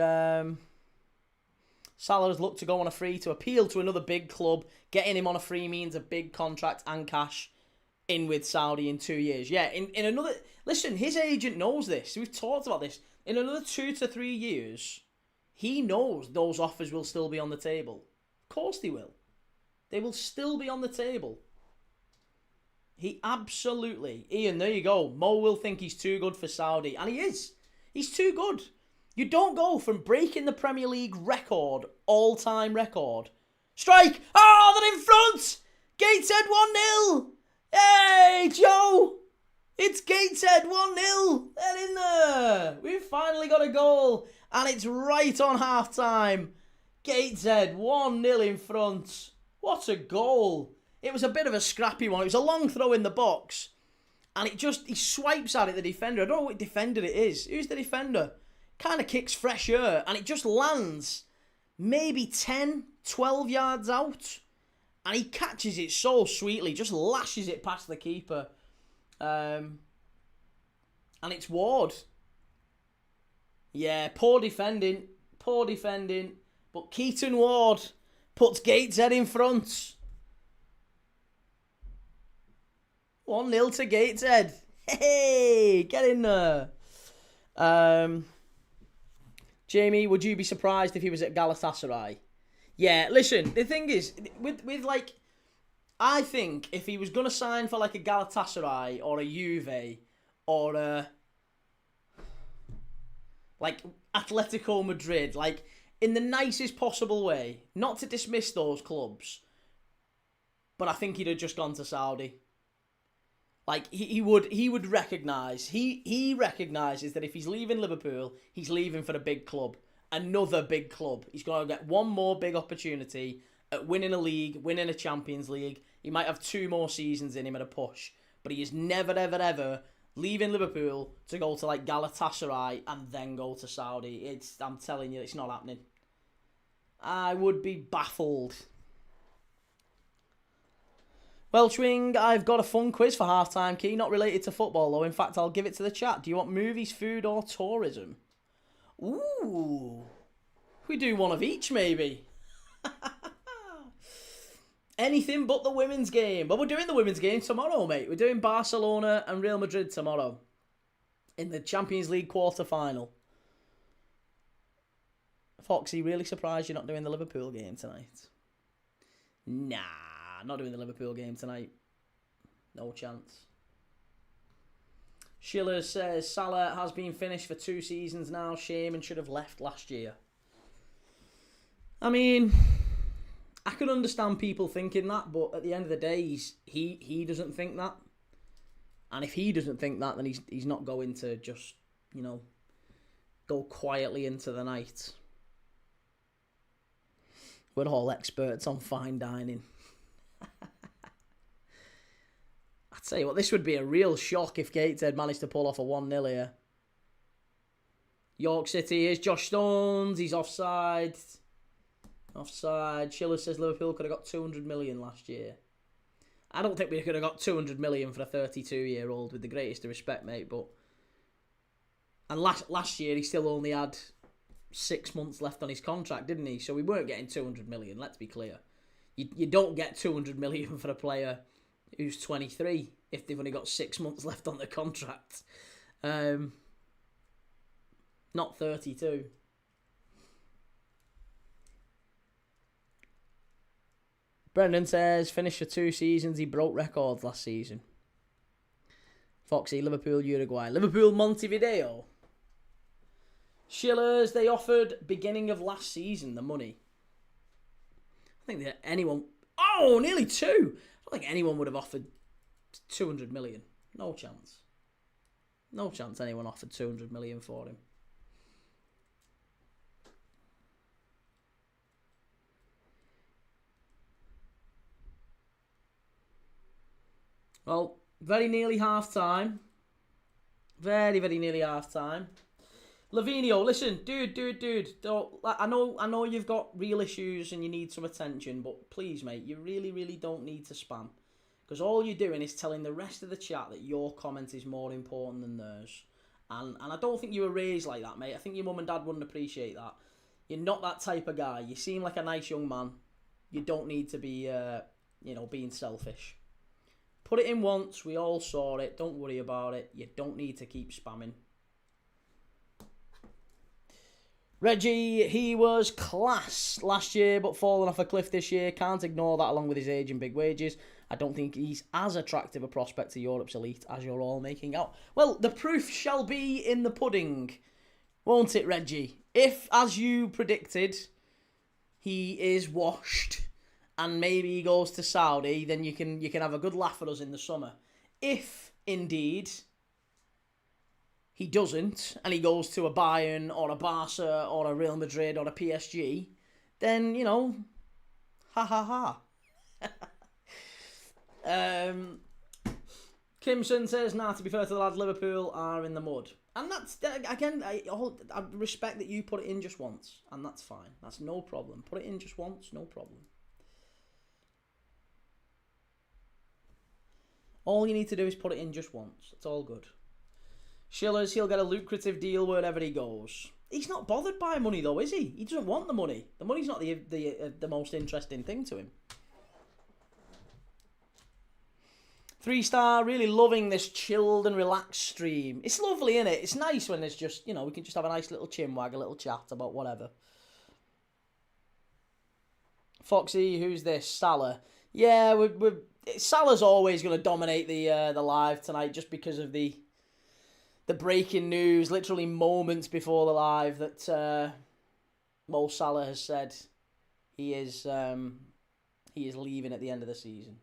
Salah has looked to go on a free to appeal to another big club. Getting him on a free means a big contract and cash in with Saudi in 2 years. Yeah, in another... Listen, his agent knows this. We've talked about this. In another 2 to 3 years, he knows those offers will still be on the table. Of course they will. They will still be on the table. He absolutely... Ian, there you go. Mo will think he's too good for Saudi. And he is. He's too good. You don't go from breaking the Premier League record, all-time record, Strike! Oh, they're in front! Gateshead 1-0! Hey, Joe! It's Gateshead 1-0! They're in there! We've finally got a goal, and it's right on half-time. Gateshead 1-0 in front. What a goal! It was a bit of a scrappy one. It was a long throw in the box, and he swipes at it, the defender. I don't know what defender it is. Who's the defender? Kind of kicks fresh air, and it just lands maybe 10, 12 yards out. And he catches it so sweetly, just lashes it past the keeper. And it's Ward. Yeah, poor defending. But Keaton Ward puts Gateshead in front. 1-0 to Gateshead. Hey, get in there. Jamie, would you be surprised if he was at Galatasaray? Yeah, listen, the thing is, with like, I think if he was going to sign for like a Galatasaray or a Juve or a, like, Atletico Madrid, like, in the nicest possible way, not to dismiss those clubs, but I think he'd have just gone to Saudi. Like, he would recognise, he recognises that if he's leaving Liverpool, he's leaving for a big club. Another big club. He's going to get one more big opportunity at winning a league, winning a Champions League. He might have 2 more seasons in him at a push. But he is never, ever, ever leaving Liverpool to go to like Galatasaray and then go to Saudi. I'm telling you, it's not happening. I would be baffled. Welchwing, I've got a fun quiz for halftime key, not related to football though. In fact, I'll give it to the chat. Do you want movies, food, or tourism? Ooh. We do one of each, maybe. Anything but the women's game. But we're doing the women's game tomorrow, mate. We're doing Barcelona and Real Madrid tomorrow in the Champions League quarter-final. Foxy, really surprised you're not doing the Liverpool game tonight? Nah, not doing the Liverpool game tonight. No chance. Schiller says, Salah has been finished for 2 seasons now. Shame and should have left last year. I mean, I can understand people thinking that, but at the end of the day, he doesn't think that. And if he doesn't think that, then he's not going to just, go quietly into the night. We're all experts on fine dining. I'd tell you what, this would be a real shock if Gateshead managed to pull off a 1-0 here. York City, here's Josh Stones. He's offside. Offside. Schiller says Liverpool could have got 200 million last year. I don't think we could have got 200 million for a 32-year-old, with the greatest of respect, mate. But and last year he still only had 6 months left on his contract, didn't he? So we weren't getting 200 million. Let's be clear. You don't get 200 million for a player who's 23 if they've only got 6 months left on the contract. Not 32. Brendan says, finished for 2 seasons. He broke records last season. Foxy, Liverpool, Uruguay. Liverpool, Montevideo. Schillers, they offered beginning of last season the money. I think that anyone... Oh, nearly 2. I don't think anyone would have offered 200 million. No chance. No chance anyone offered 200 million for him. Well, very nearly half-time. Very, very nearly half-time. Lavinio, listen, dude. I know you've got real issues and you need some attention, but please, mate, you really, really don't need to spam. Because all you're doing is telling the rest of the chat that your comment is more important than theirs. And I don't think you were raised like that, mate. I think your mum and dad wouldn't appreciate that. You're not that type of guy. You seem like a nice young man. You don't need to be, being selfish. Put it in once. We all saw it. Don't worry about it. You don't need to keep spamming. Reggie, he was class last year, but fallen off a cliff this year. Can't ignore that along with his age and big wages. I don't think he's as attractive a prospect to Europe's elite as you're all making out. Well, the proof shall be in the pudding, won't it, Reggie? If, as you predicted, he is washed and maybe he goes to Saudi, then you can have a good laugh at us in the summer. If indeed he doesn't, and he goes to a Bayern or a Barca or a Real Madrid or a PSG, then, you know, ha ha ha. Kimson says, nah, to be fair to the lads, Liverpool are in the mud. And that's, again, I respect that you put it in just once, and that's fine. That's no problem. Put it in just once, no problem. All you need to do is put it in just once. It's all good. Schiller's, he'll get a lucrative deal wherever he goes. He's not bothered by money, though, is he? He doesn't want the money. The money's not the most interesting thing to him. 3-star, really loving this chilled and relaxed stream. It's lovely, isn't it? It's nice when there's just, you know, we can just have a nice little chinwag, a little chat about whatever. Foxy, who's this? Salah. Yeah, Salah's always going to dominate the live tonight just because of the breaking news, literally moments before the live, that Mo Salah has said he is leaving at the end of the season.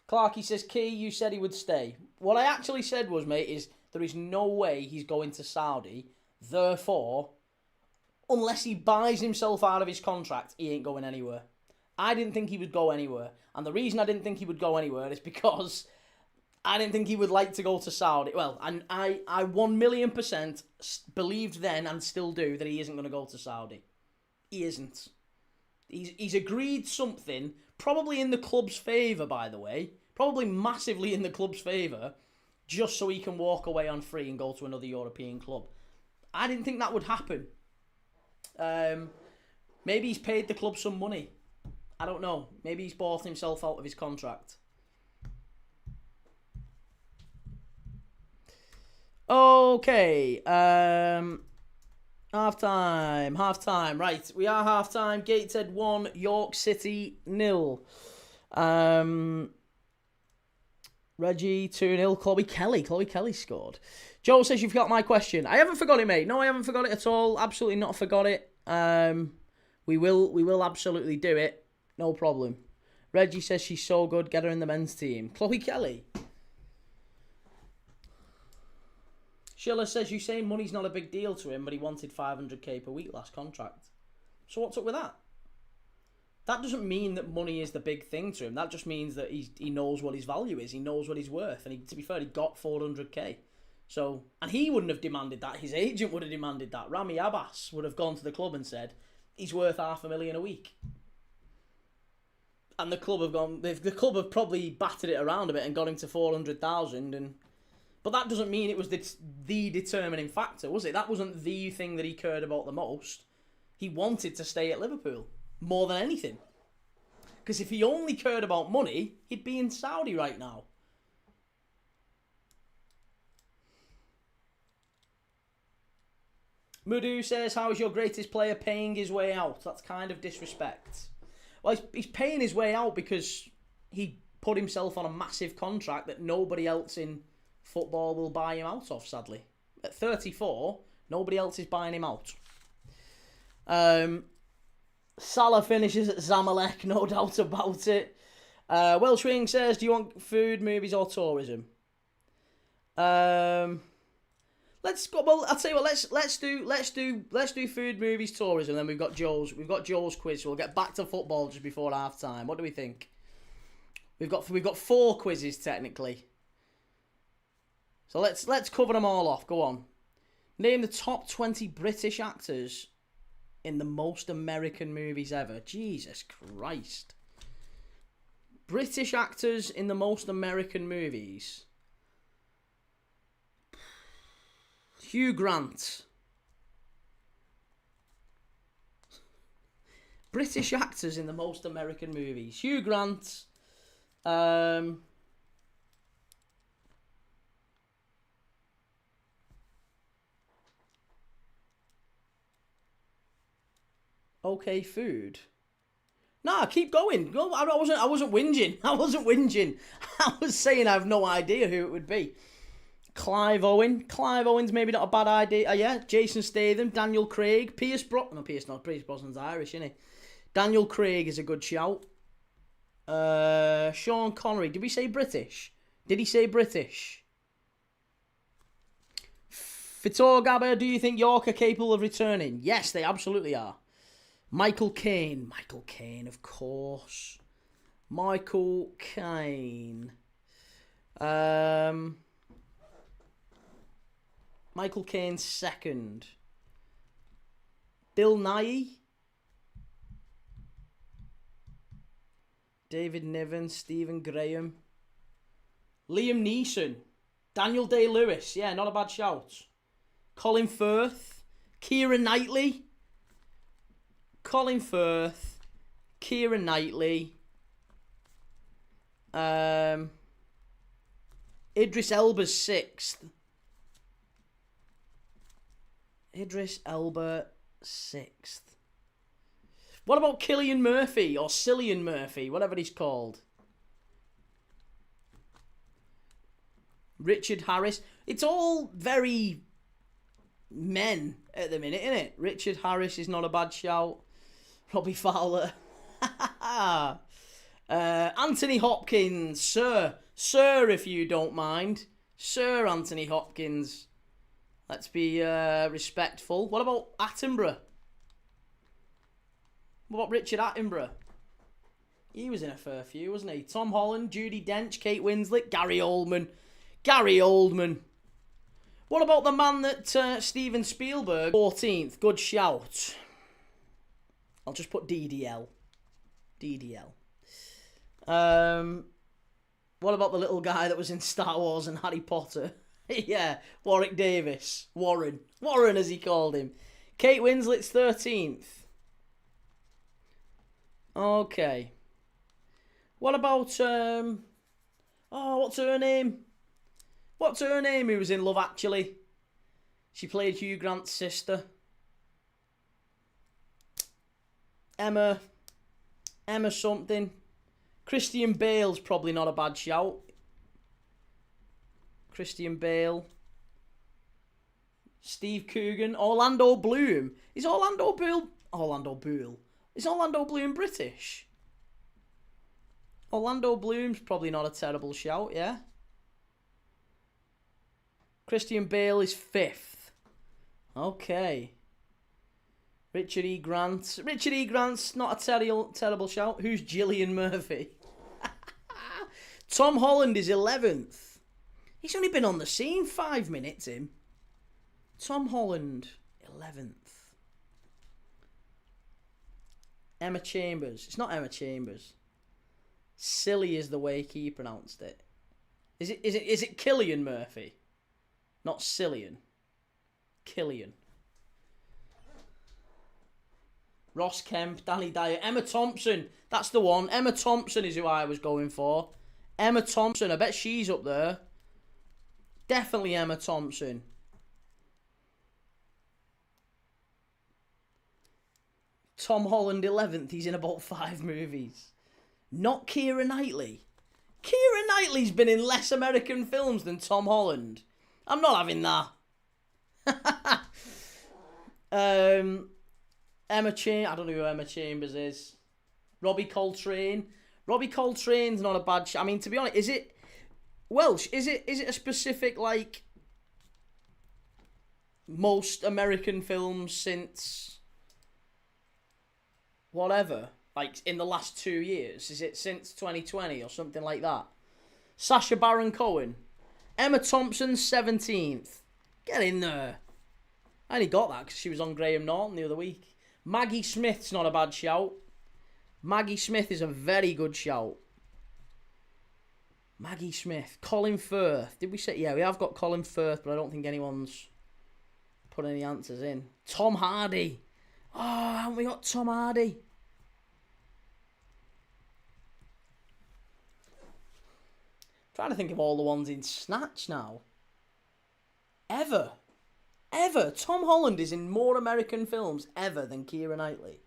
Clarky says, Key, you said he would stay. What I actually said was, mate, is there is no way he's going to Saudi. Therefore, unless he buys himself out of his contract, he ain't going anywhere. I didn't think he would go anywhere. And the reason I didn't think he would go anywhere is because I didn't think he would like to go to Saudi. Well, I 1,000,000% believed then and still do that he isn't going to go to Saudi. He isn't. He's agreed something, probably in the club's favour, by the way. Probably massively in the club's favour, just so he can walk away on free and go to another European club. I didn't think that would happen. Maybe he's paid the club some money. I don't know. Maybe he's bought himself out of his contract. Okay. Half-time. Right, we are half-time. Gateshead 1, York City 0. Reggie 2-0. Chloe Kelly scored. Joe says, you've got my question. I haven't forgot it, mate. No, I haven't forgot it at all. Absolutely not forgot it. We will absolutely do it. No problem. Reggie says she's so good. Get her in the men's team. Chloe Kelly. Schiller says, you say money's not a big deal to him, but he wanted 500k per week last contract. So what's up with that? That doesn't mean that money is the big thing to him. That just means that he knows what his value is. He knows what he's worth. And to be fair, he got 400k. So, and he wouldn't have demanded that. His agent would have demanded that. Rami Abbas would have gone to the club and said, he's worth $500,000 a week. And the club have probably battered it around a bit and got him to 400,000. But that doesn't mean it was the determining factor, was it? That wasn't the thing that he cared about the most. He wanted to stay at Liverpool more than anything. Because if he only cared about money, he'd be in Saudi right now. Mudu says, how is your greatest player paying his way out? That's kind of disrespect. Well, he's paying his way out because he put himself on a massive contract that nobody else in football will buy him out of, sadly. At 34, nobody else is buying him out. Salah finishes at Zamalek, no doubt about it. Welsh Wing says, do you want food, movies or tourism? Let's go. Well, I'll tell you what. Let's do food, movies, tourism. Then we've got Joel's quiz. So we'll get back to football just before half time. What do we think? We've got 4 quizzes technically. So let's cover them all off. Go on. Name the top 20 British actors in the most American movies ever. Jesus Christ. British actors in the most American movies. Hugh Grant. British actors in the most American movies. Hugh Grant. Okay, food. Nah, keep going. Go. I wasn't whinging. I was saying I have no idea who it would be. Clive Owen. Clive Owen's maybe not a bad idea. Yeah, Jason Statham, Daniel Craig, Pierce Brosnan's Irish, isn't he? Daniel Craig is a good shout. Sean Connery. Did we say British? Did he say British? Vitor Gabba, do you think York are capable of returning? Yes, they absolutely are. Michael Caine. Michael Caine, of course. Michael Caine. Michael Caine second. Bill Nighy. David Niven. Stephen Graham. Liam Neeson. Daniel Day-Lewis. Yeah, not a bad shout. Colin Firth. Keira Knightley. Colin Firth. Keira Knightley. Idris Elba's sixth. Idris Elba sixth. What about Cillian Murphy or Cillian Murphy, whatever he's called? Richard Harris. It's all very men at the minute, isn't it? Richard Harris is not a bad shout. Robbie Fowler. Anthony Hopkins. Sir, if you don't mind. Sir Anthony Hopkins. Let's be respectful. What about Attenborough? What about Richard Attenborough? He was in a fair few, wasn't he? Tom Holland, Judi Dench, Kate Winslet, Gary Oldman. Gary Oldman. What about the man that Steven Spielberg... 14th, good shout. I'll just put DDL. DDL. What about the little guy that was in Star Wars and Harry Potter? Yeah, Warwick Davis. Warren, as he called him. Kate Winslet's 13th. Okay. What about, what's her name? What's her name who was in Love Actually? She played Hugh Grant's sister. Emma something. Christian Bale's probably not a bad shout. Christian Bale. Steve Coogan. Orlando Bloom. Is Orlando Bloom British? Orlando Bloom's probably not a terrible shout, yeah? Christian Bale is 5th. Okay. Richard E. Grant. Richard E. Grant's not a terrible shout. Who's Cillian Murphy? Tom Holland is 11th. He's only been on the scene 5 minutes, him. Tom Holland, 11th. Emma Chambers. It's not Emma Chambers. Silly is the way he pronounced it. Is it Cillian Murphy? Not Cillian. Cillian. Ross Kemp, Danny Dyer, Emma Thompson. That's the one. Emma Thompson is who I was going for. Emma Thompson. I bet she's up there. Definitely Emma Thompson. Tom Holland 11th. He's in about 5 movies. Not Keira Knightley. Keira Knightley's been in less American films than Tom Holland. I'm not having that. Emma Chambers. I don't know who Emma Chambers is. Robbie Coltrane. Robbie Coltrane's not a bad... I mean, to be honest, is it... Welsh? Is it a specific, like... most American films since... whatever? Like, in the last 2 years? Is it since 2020 or something like that? Sacha Baron Cohen. Emma Thompson, 17th. Get in there. I only got that because she was on Graham Norton the other week. Maggie Smith's not a bad shout. Maggie Smith is a very good shout. Maggie Smith. Colin Firth. Did we say... Yeah, we have got Colin Firth, but I don't think anyone's put any answers in. Tom Hardy. Oh, haven't we got Tom Hardy? Trying to think of all the ones in Snatch now. Ever. Tom Holland is in more American films ever than Keira Knightley.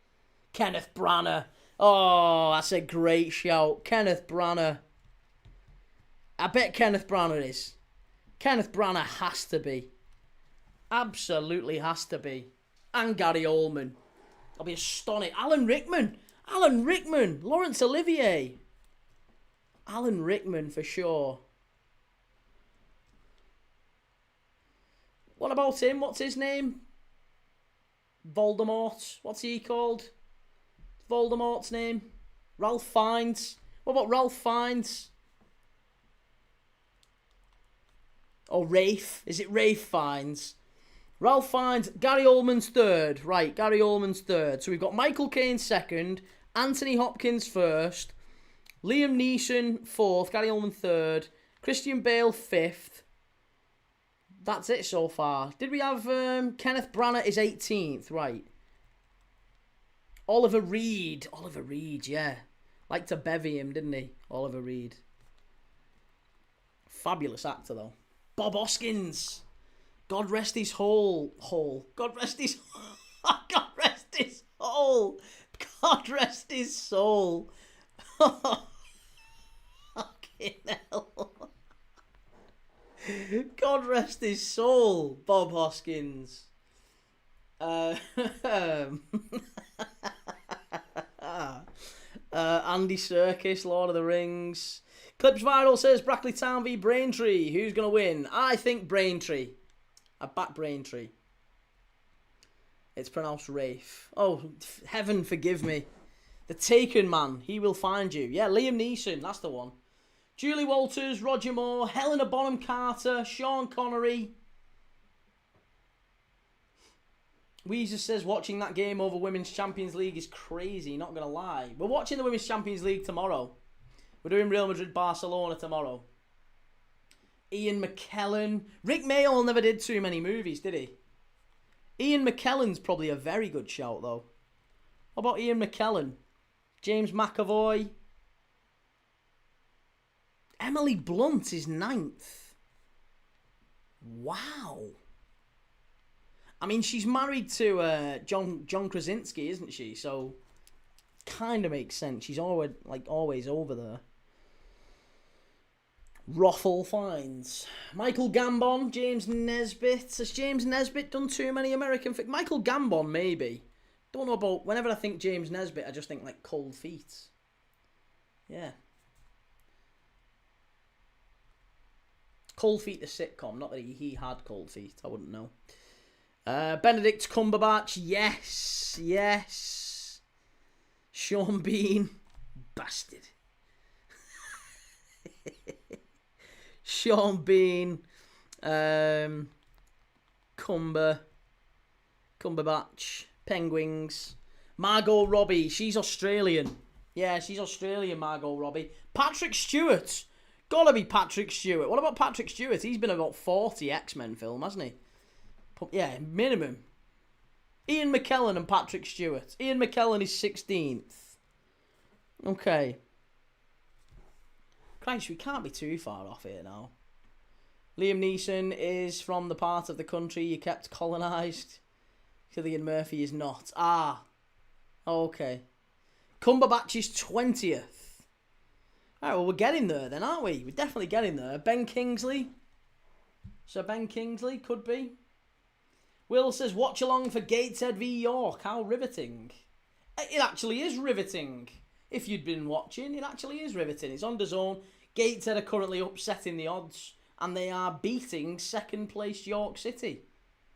Kenneth Branagh. Oh, that's a great shout. Kenneth Branagh. I bet Kenneth Branagh is. Kenneth Branagh has to be. Absolutely has to be. And Gary Oldman. I'll be astonished. Alan Rickman. Alan Rickman. Laurence Olivier. Alan Rickman for sure. What about him? What's his name? Voldemort. What's he called? Voldemort's name? Ralph Fiennes. What about Ralph Fiennes? Or Rafe? Is it Rafe Fiennes? Ralph Fiennes. Gary Oldman's third. Right, Gary Oldman's third. So we've got Michael Caine second. Anthony Hopkins first. Liam Neeson fourth. Gary Oldman third. Christian Bale fifth. That's it so far. Did we have Kenneth Branagh is 18th? Right. Oliver Reed. Oliver Reed, yeah. Liked to bevy him, didn't he? Oliver Reed. Fabulous actor, though. Bob Hoskins. God rest his hole. God rest his... God rest his hole. God rest his soul. Fucking hell. God rest his soul, Bob Hoskins. Andy Serkis, Lord of the Rings. Clips Viral says Brackley Town v Braintree. Who's going to win? I think Braintree. I back Braintree. It's pronounced Rafe. Oh, heaven forgive me. The Taken Man. He will find you. Yeah, Liam Neeson. That's the one. Julie Walters, Roger Moore, Helena Bonham Carter, Sean Connery. Weezer says watching that game over Women's Champions League is crazy, not going to lie. We're watching the Women's Champions League tomorrow. We're doing Real Madrid-Barcelona tomorrow. Ian McKellen. Rick Mayall never did too many movies, did he? Ian McKellen's probably a very good shout, though. What about Ian McKellen? James McAvoy. Emily Blunt is 9th. Wow. I mean, she's married to John Krasinski, isn't she? So, kind of makes sense. She's always over there. Rothel finds Michael Gambon, James Nesbitt. Has James Nesbitt done too many American films? Michael Gambon, maybe. Don't know about... Whenever I think James Nesbitt, I just think like Cold Feet. Yeah. Cold Feet, the sitcom. Not that he had cold feet. I wouldn't know. Benedict Cumberbatch. Yes. Yes. Sean Bean. Bastard. Sean Bean. Cumberbatch. Penguins. Margot Robbie. She's Australian. Yeah, she's Australian, Margot Robbie. Patrick Stewart. Gotta be Patrick Stewart. What about Patrick Stewart? He's been in about 40 X-Men film, hasn't he? Yeah, minimum. Ian McKellen and Patrick Stewart. Ian McKellen is 16th. Okay. Christ, we can't be too far off here now. Liam Neeson is from the part of the country you kept colonised. Cillian Murphy is not. Ah. Okay. Cumberbatch is 20th. Alright, well, we're getting there then, aren't we? We're definitely getting there. Ben Kingsley. So Ben Kingsley could be. Will says, Watchalong for Gateshead v York. How riveting. It actually is riveting. If you'd been watching, it actually is riveting. It's on DAZN. Gateshead are currently upsetting the odds. And they are beating second place York City.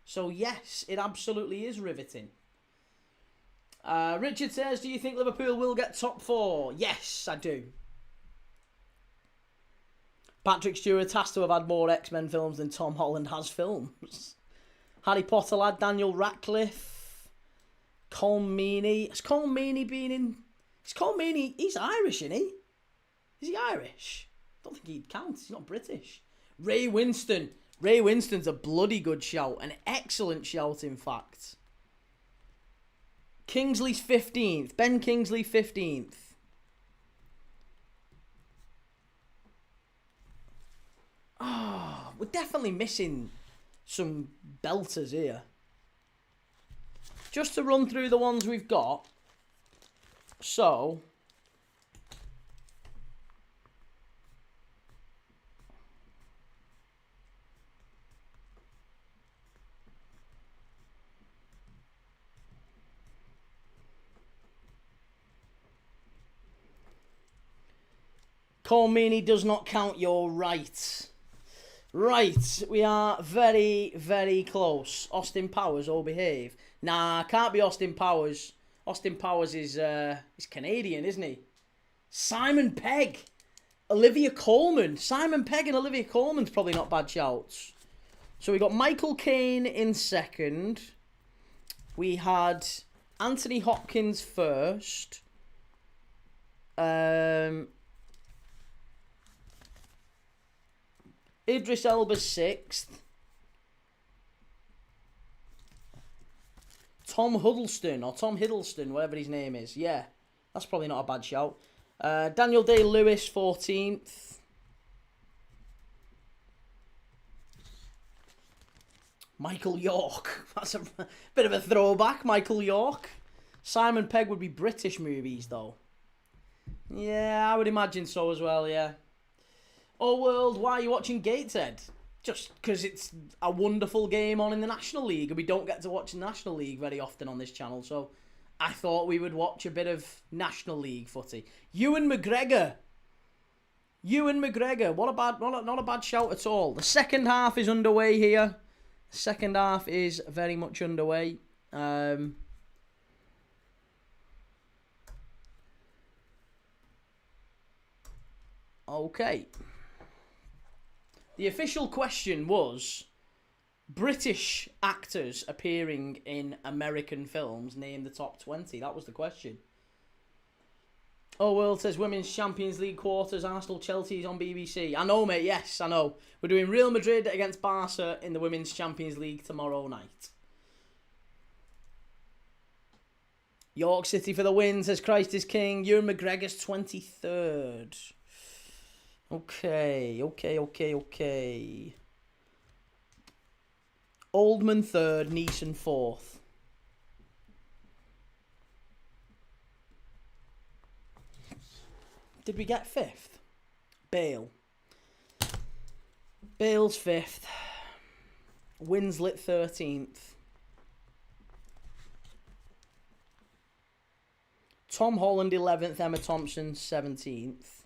So yes, it absolutely is riveting. Richard says, do you think Liverpool will get top 4? Yes, I do. Patrick Stewart has to have had more X-Men films than Tom Holland has films. Harry Potter lad, Daniel Radcliffe. Colm Meaney. Has Colm Meaney been in... Is Colm Meaney... He's Irish, isn't he? Is he Irish? I don't think he'd count. He's not British. Ray Winston. Ray Winston's a bloody good shout. An excellent shout, in fact. Kingsley's 15th. Ben Kingsley, 15th. Oh, we're definitely missing some belters here. Just to run through the ones we've got. So... Call Meany does not count, you're right. Right, we are very, very close. Austin Powers, oh behave. Nah, can't be Austin Powers. Austin Powers is Canadian, isn't he? Simon Pegg. Olivia Colman. Simon Pegg and Olivia Colman's probably not bad shouts. So we got Michael Caine in second. We had Anthony Hopkins first. Idris Elba sixth. Tom Huddleston, or Tom Hiddleston, whatever his name is. Yeah, that's probably not a bad shout. Daniel Day-Lewis 14th. Michael York. That's a bit of a throwback, Michael York. Simon Pegg would be British movies, though. Yeah, I would imagine so as well, yeah. Oh, world, why are you watching Gateshead? Just because it's a wonderful game on in the National League, and we don't get to watch the National League very often on this channel, so I thought we would watch a bit of National League footy. Ewan McGregor. Not a bad shout at all. The second half is underway here. The second half is very much underway. Okay. The official question was British actors appearing in American films, name the top 20. That was the question. Oh, World says Women's Champions League quarters, Arsenal, Chelsea's on BBC. I know, mate, yes, I know. We're doing Real Madrid against Barca in the Women's Champions League tomorrow night. York City for the win, says Christ is King. Ewan McGregor's 23rd. Okay. Oldman 3rd, Neeson 4th. Did we get 5th? Bale. Bale's 5th. Winslet 13th. Tom Holland 11th, Emma Thompson 17th.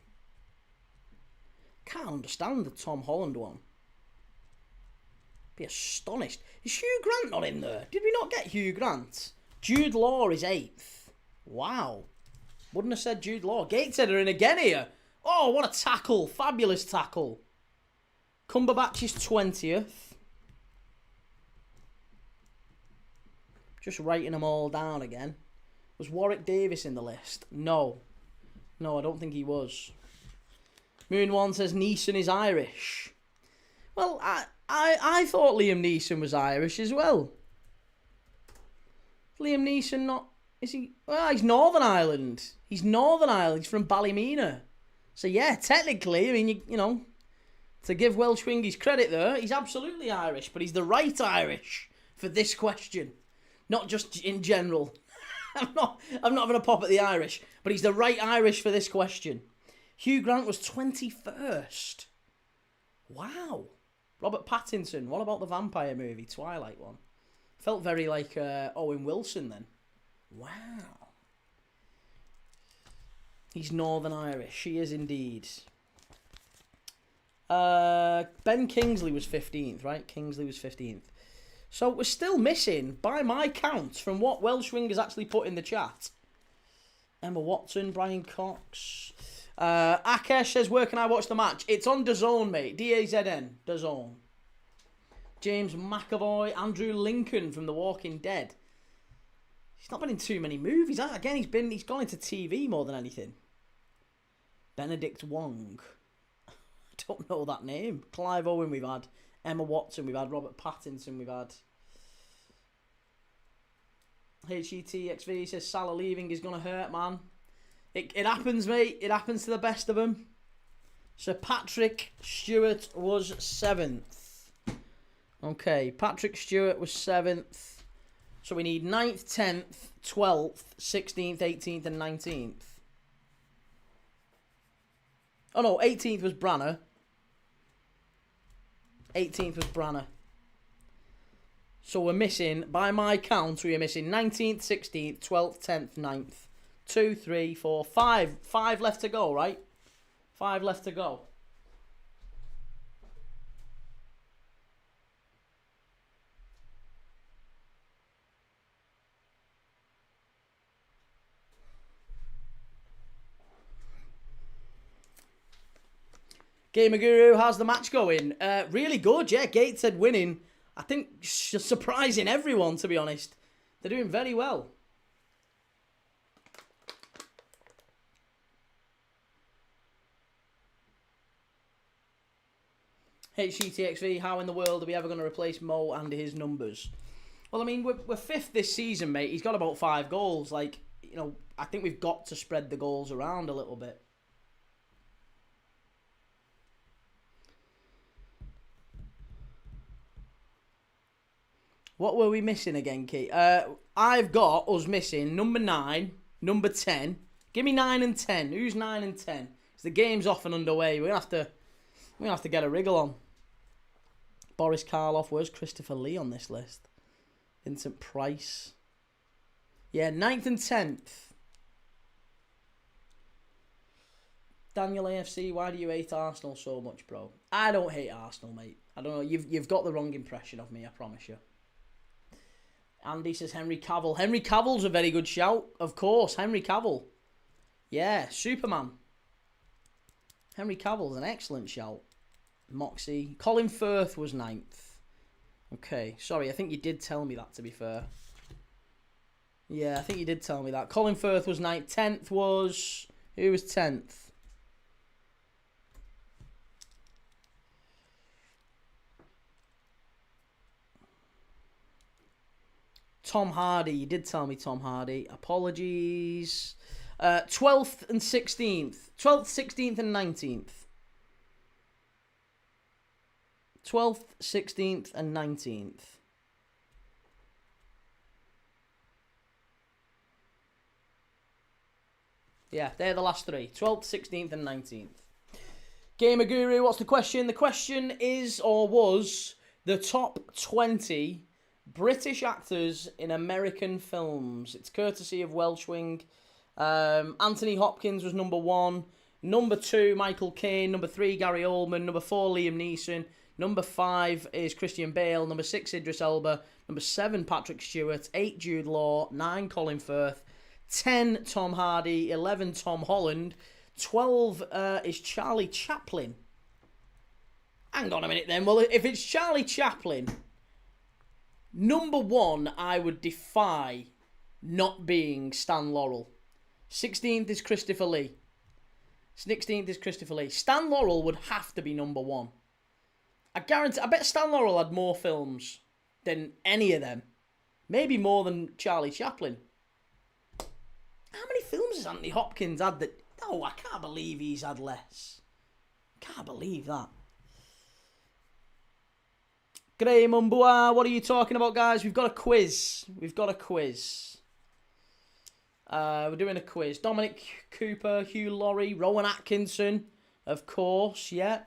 Can't understand the Tom Holland one. Be astonished. Is Hugh Grant not in there? Did we not get Hugh Grant? Jude Law is 8th. Wow. Wouldn't have said Jude Law. Gateshead are in again here. Oh, what a tackle. Fabulous tackle. Cumberbatch is 20th. Just writing them all down again. Was Warwick Davis in the list? No. No, I don't think he was. Moon One says Neeson is Irish. Well, I thought Liam Neeson was Irish as well. Liam Neeson not... Is he... Well, he's Northern Ireland. He's Northern Ireland. He's from Ballymena. So, yeah, technically, I mean, you know, to give Welsh Wingies credit there, he's absolutely Irish, but he's the right Irish for this question. Not just in general. I'm not having a pop at the Irish, but he's the right Irish for this question. Hugh Grant was 21st. Wow. Robert Pattinson. What about the vampire movie, Twilight one? Felt very like Owen Wilson then. Wow. He's Northern Irish. He is indeed. Ben Kingsley was 15th, right? Kingsley was 15th. So we're still missing, by my count, from what Welsh Wingers actually put in the chat. Emma Watson, Brian Cox. Akesh says, where can I watch the match? It's on DAZN, mate. DAZN. DAZN. James McAvoy. Andrew Lincoln from The Walking Dead. He's not been in too many movies. Again, he's gone into TV more than anything. Benedict Wong. I don't know that name. Clive Owen we've had. Emma Watson we've had. Robert Pattinson we've had. HETXV says Salah leaving is going to hurt, man. It happens, mate. It happens to the best of them. So Patrick Stewart was 7th. Okay, Patrick Stewart was 7th. So we need 9th, 10th, 12th, 16th, 18th and 19th. Oh no, 18th was Branner. 18th was Branner. So we're missing, by my count, we are missing 19th, 16th, 12th, 10th, 9th. 2, 3, 4, 5. 5 left to go, right? 5 left to go. Gamer Guru, how's the match going? Really good, yeah. Gateshead winning. I think surprising everyone, to be honest. They're doing very well. HGTXV, how in the world are we ever going to replace Mo and his numbers? Well, I mean, we're 5th this season, mate. He's got about 5 goals. Like, you know, I think we've got to spread the goals around a little bit. What were we missing again, Keith? I've got us missing number 9, number 10. Give me 9 and 10. Who's 9 and 10? Because the game's off and underway. We're gonna have to get a wriggle on. Boris Karloff. Where's Christopher Lee on this list? Vincent Price. Yeah, 9th and 10th. Daniel AFC, why do you hate Arsenal so much, bro? I don't hate Arsenal, mate. I don't know. You've got the wrong impression of me, I promise you. Andy says Henry Cavill. Henry Cavill's a very good shout. Of course, Henry Cavill. Yeah, Superman. Henry Cavill's an excellent shout. Moxie. Colin Firth was 9th. Okay, sorry, I think you did tell me that, to be fair. Yeah, I think you did tell me that. Colin Firth was 9th. 10th was... Who was 10th? Tom Hardy. You did tell me Tom Hardy. Apologies. 12th and 16th. 12th, 16th and 19th. 12th, 16th and 19th. Yeah, they're the last 3. 12th, 16th and 19th. Gamer Guru, what's the question? The question is, or was, the top 20... British actors in American films. It's courtesy of Welshwing. Anthony Hopkins was number 1. Number 2, Michael Caine. Number 3, Gary Oldman. Number 4, Liam Neeson. Number 5 is Christian Bale. Number 6, Idris Elba. Number 7, Patrick Stewart. 8, Jude Law. 9, Colin Firth. 10, Tom Hardy. 11, Tom Holland. 12 is Charlie Chaplin. Hang on a minute then. Well, if it's Charlie Chaplin... Number 1, I would defy not being Stan Laurel. 16th is Christopher Lee. 16th is Christopher Lee. Stan Laurel would have to be number 1. I guarantee. I bet Stan Laurel had more films than any of them. Maybe more than Charlie Chaplin. How many films has Anthony Hopkins had that... Oh, I can't believe he's had less. Can't believe that. Graham Umbua, what are you talking about, guys? We've got a quiz. We're doing a quiz. Dominic Cooper, Hugh Laurie, Rowan Atkinson, of course, yeah.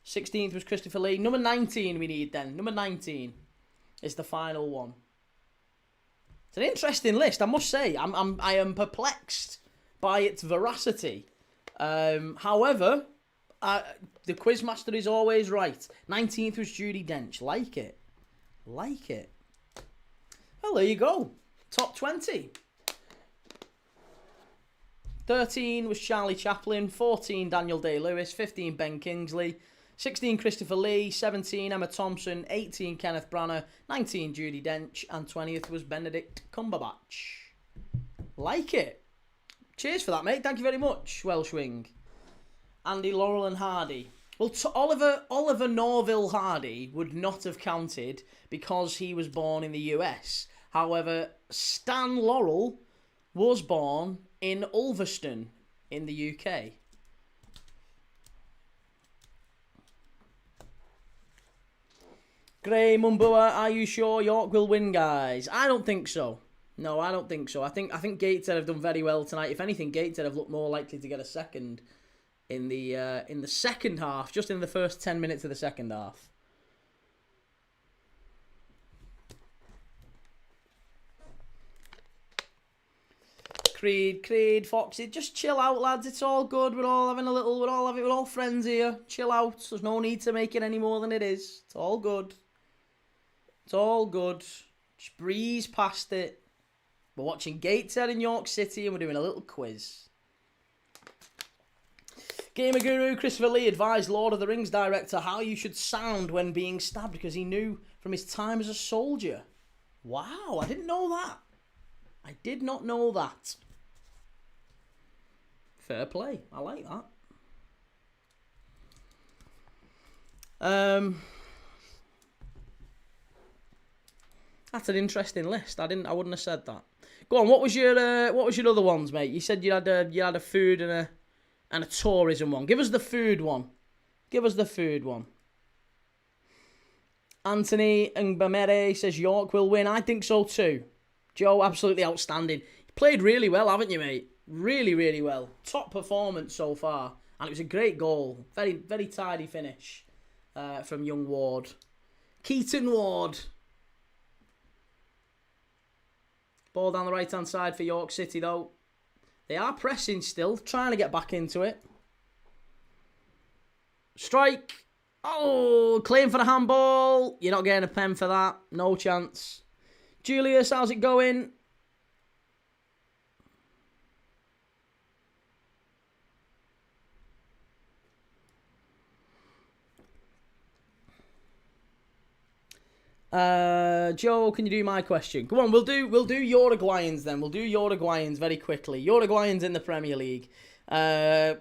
16th was Christopher Lee. Number 19 we need then. Number 19 is the final one. It's an interesting list, I must say. I am perplexed by its veracity. However... the quizmaster is always right. 19th was Judi Dench. Like it. Well, there you go. Top 20. 13 was Charlie Chaplin. 14, Daniel Day-Lewis. 15, Ben Kingsley. 16, Christopher Lee. 17, Emma Thompson. 18, Kenneth Branagh. 19, Judi Dench. And 20th was Benedict Cumberbatch. Like it. Cheers for that, mate. Thank you very much, Welshwing. Andy Laurel and Hardy. Well, Oliver Norville Hardy would not have counted because he was born in the US. However, Stan Laurel was born in Ulverston in the UK. Gray Mumbua, are you sure York will win, guys? I don't think so. No, I don't think so. I think Gateshead have done very well tonight. If anything, Gateshead have looked more likely to get a second in the second half, just in the first 10 minutes of the second half. Creed, Foxy, just chill out, lads. It's all good. We're all friends here. Chill out. There's no need to make it any more than it is. It's all good. It's all good. Just breeze past it. We're watching Gateshead in York City and we're doing a little quiz. Gamer Guru Christopher Lee advised Lord of the Rings director how you should sound when being stabbed because he knew from his time as a soldier. Wow, I didn't know that. I did not know that. Fair play. I like that. That's an interesting list. I wouldn't have said that. Go on. What was your other ones, mate? You said you had a food and a tourism one. Give us the food one. Anthony Ngbamere says York will win. I think so too. Joe, absolutely outstanding. You played really well, haven't you, mate? Really, really well. Top performance so far. And it was a great goal. Very, very tidy finish from young Ward. Keaton Ward. Ball down the right-hand side for York City, though. They are pressing still, trying to get back into it. Strike. Oh, claim for the handball. You're not getting a pen for that. No chance. Julius, how's it going? Joe, can you do my question? Come on, we'll do Uruguayans then. We'll do Uruguayans very quickly. Uruguayans in the Premier League. Cavani,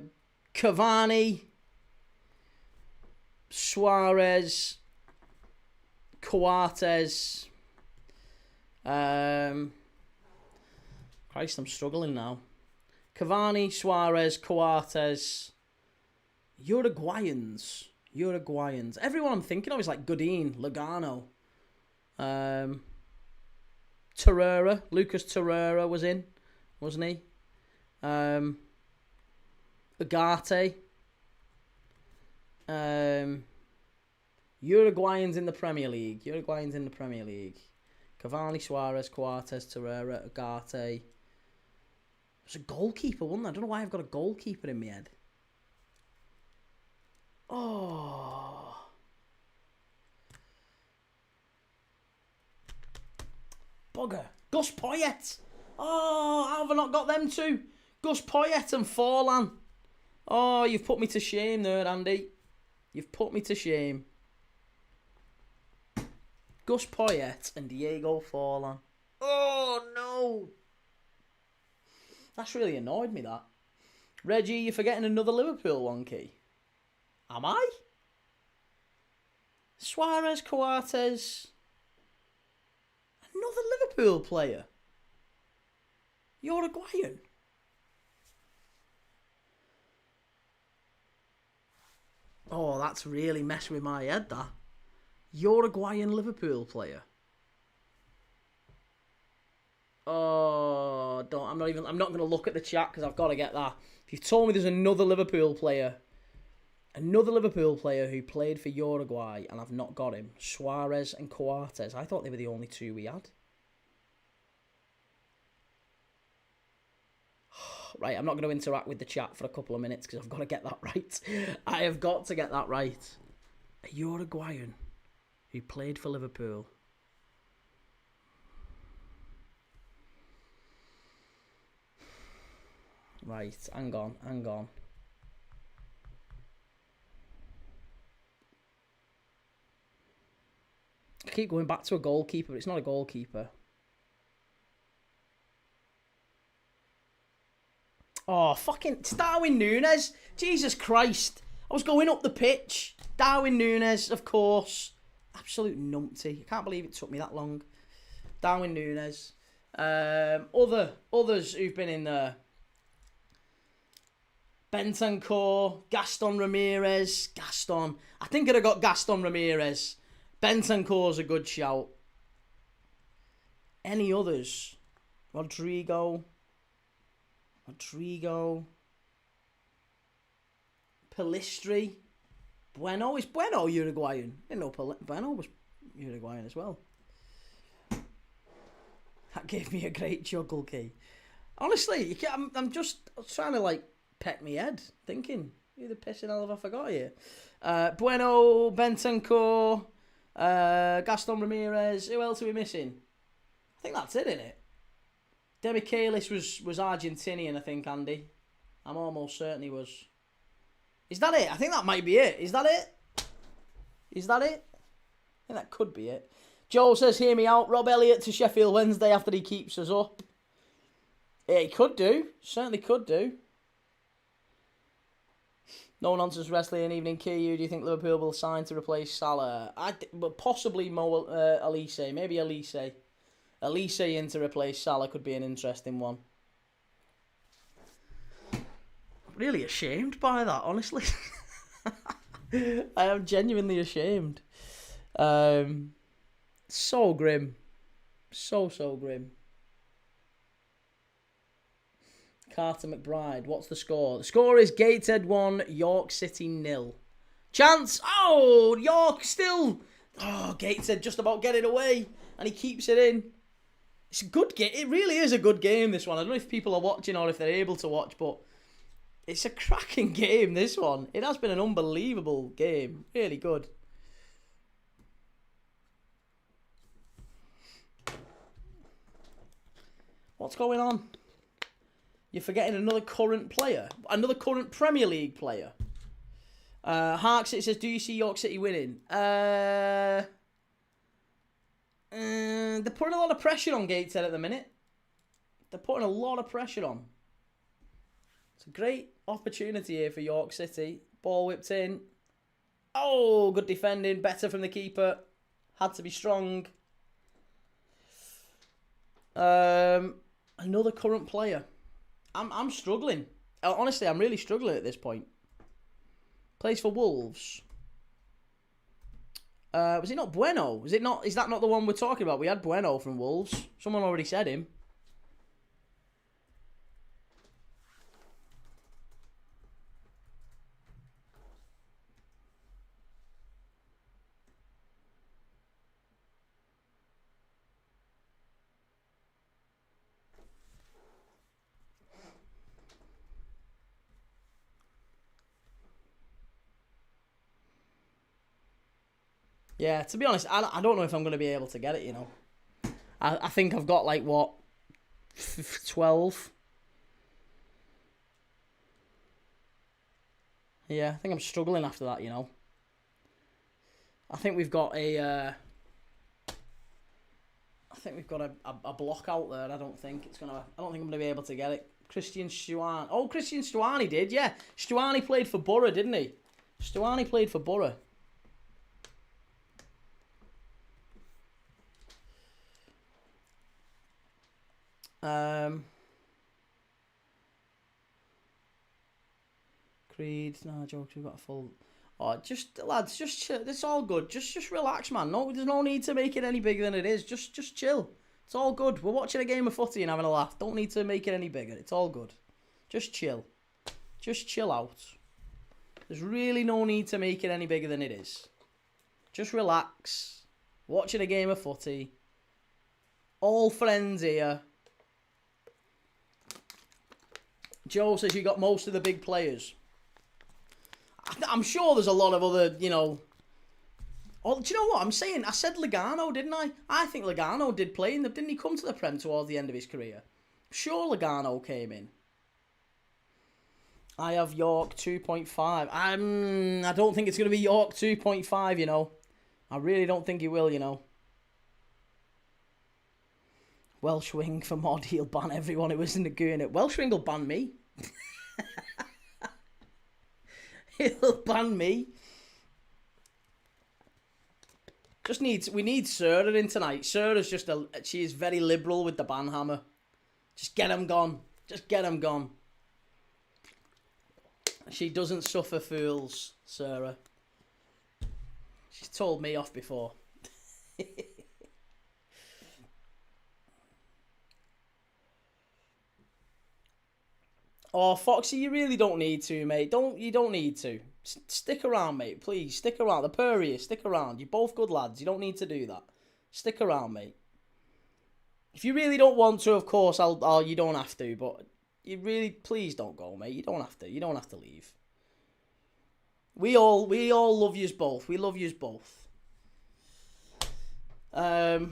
Suarez, Coates. Christ, I'm struggling now. Cavani, Suarez, Coates. Uruguayans. Everyone I'm thinking of is like Godin, Lugano. Torreira, Lucas Torreira was in, wasn't he? Ugarte. Uruguayans in the Premier League. Cavani, Suarez, Coates, Torreira, Ugarte. There's a goalkeeper, wasn't there? I don't know why I've got a goalkeeper in my head. Oh. Bugger. Gus Poyet. Oh, how have I not got them two? Gus Poyet and Forlan. Oh, you've put me to shame there, Andy. You've put me to shame. Gus Poyet and Diego Forlan. Oh, no. That's really annoyed me, that. Reggie, you're forgetting another Liverpool one, Key. Am I? Suarez, Coates. Another Liverpool player. Uruguayan. Oh, that's really messed with my head, that. Uruguayan Liverpool player. Oh, I'm not going to look at the chat because I've got to get that. If you told me there's another Liverpool player who played for Uruguay and I've not got him, Suarez and Coates, I thought they were the only two we had. Right, I'm not going to interact with the chat for a couple of minutes because I've got to get that right. I have got to get that right. A Uruguayan who played for Liverpool. Right, hang on. I keep going back to a goalkeeper, but it's not a goalkeeper. Oh, fucking... It's Darwin Núñez. Jesus Christ. I was going up the pitch. Darwin Núñez, of course. Absolute numpty. I can't believe it took me that long. Darwin Núñez. Others who've been in there. Bentancur, Gaston Ramirez. I think I'd have got Gaston Ramirez. Bentancur's a good shout. Any others? Rodrigo. Pelistri. Bueno. Is Bueno Uruguayan? I didn't know Bueno was Uruguayan as well. That gave me a great chuckle, Key. Honestly, you can't, I'm just trying to, like, peck me head, thinking, who the pissing hell have I forgot here? Bueno, Bentancur, Gaston Ramirez. Who else are we missing? I think that's it, innit? Demichelis was Argentinian, I think, Andy. I'm almost certain he was. Is that it? I think that might be it. Is that it? Is that it? I think that could be it. Joe says, hear me out. Rob Elliott to Sheffield Wednesday after he keeps us up. Yeah, he could do. Certainly could do. No Nonsense Wrestling and Evening KU. Do you think Liverpool will sign to replace Salah? But possibly Mo Elise. Maybe Elise. Elise in to replace Salah could be an interesting one. Really ashamed by that, honestly. I am genuinely ashamed. So grim. So grim. Carter McBride, what's the score? The score is Gateshead 1, York City 0. Chance! Oh, York still! Oh, Gateshead just about get it away, and he keeps it in. It's a good game. It really is a good game, this one. I don't know if people are watching or if they're able to watch, but it's a cracking game, this one. It has been an unbelievable game. Really good. What's going on? You're forgetting another current player. Another current Premier League player. Harks, it says, do you see York City winning? They're putting a lot of pressure on Gateshead at the minute. They're putting a lot of pressure on. It's a great opportunity here for York City. Ball whipped in. Oh, good defending. Better from the keeper. Had to be strong. Another current player. I'm struggling. Honestly, I'm really struggling at this point. Plays for Wolves. Was it not Bueno? Was it not? Is that not the one we're talking about? We had Bueno from Wolves. Someone already said him. Yeah, to be honest, I don't know if I'm going to be able to get it, you know. I think I've got, like, what, 12? Yeah, I think I'm struggling after that, you know. I think we've got a block out there. I don't think I'm going to be able to get it. Christian Stuani. Oh, Christian Stuani did, yeah. Stuani played for Borough, didn't he? Stuani played for Borough. Creed, no jokes. We've got a full. Oh, just lads, just chill. It's all good. Just relax, man. No, there's no need to make it any bigger than it is. Just chill. It's all good. We're watching a game of footy and having a laugh. Don't need to make it any bigger. It's all good. Just chill. Just chill out. There's really no need to make it any bigger than it is. Just relax. Watching a game of footy. All friends here. Joe says you got most of the big players. I'm sure there's a lot of other, you know. Oh, do you know what I'm saying? I said Lugano, didn't I? I think Lugano did play in them. Didn't he come to the Prem towards the end of his career? Sure, Lugano came in. I have York 2.5. I don't think it's going to be York 2.5, you know. I really don't think he will, you know. Welsh wing for mod, he'll ban everyone who isn't doing it. Welsh wing will ban me. He'll ban me. We need Sarah in tonight. Sarah's she is very liberal with the ban hammer. Just get him gone. Just get him gone. She doesn't suffer fools, Sarah. She's told me off before. Oh, Foxy, you really don't need to, mate. You don't need to. Stick around, mate. Please, stick around. The Purrier, stick around. You're both good lads. You don't need to do that. Stick around, mate. If you really don't want to, of course, I'll. You don't have to, but you really, please don't go, mate. You don't have to. You don't have to leave. We all love yous both. We love yous both. Salah's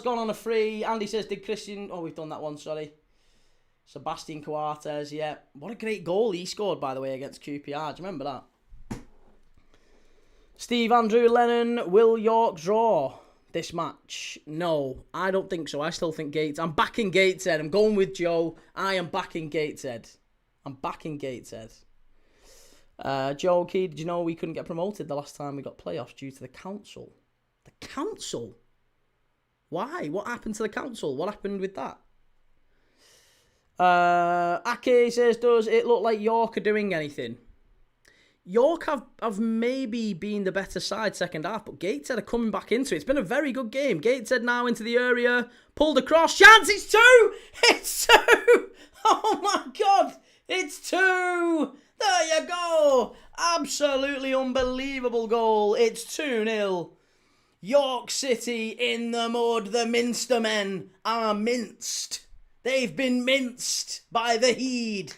gone on a free. Andy says, did Christian... Oh, we've done that one, sorry. Sebastian Coates, yeah. What a great goal he scored, by the way, against QPR. Do you remember that? Steve Andrew Lennon, will York draw this match? No, I don't think so. I still think Gateshead. I'm backing Gateshead. I'm going with Joe. I am backing Gateshead. I'm backing Gateshead. Joe Key, did you know we couldn't get promoted the last time we got playoffs due to the council? The council? Why? What happened to the council? What happened with that? Ake says, does it look like York are doing anything? York have maybe been the better side second half, but Gateshead are coming back into it. It's been a very good game. Gateshead now into the area. Pulled across. Chance, it's 2! It's 2! Oh my God! It's 2! There you go! Absolutely unbelievable goal. It's 2-0. York City in the mud. The Minstermen are minced. They've been minced by the Heed.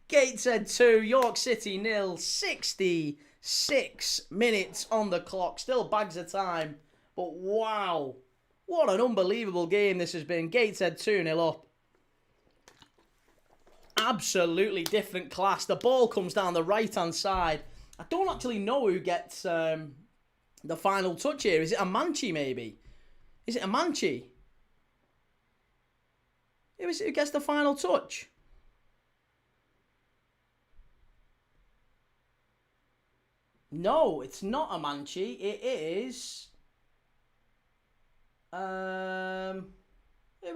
Gateshead 2, York City 0, 66 minutes on the clock. Still bags of time. But wow, what an unbelievable game this has been. Gateshead 2-0 up. Absolutely different class. The ball comes down the right-hand side. I don't actually know who gets the final touch here. Is it a Manchi, maybe? Is it a Manchi? Who is it who gets the final touch? No, it's not a Manchi. It is... who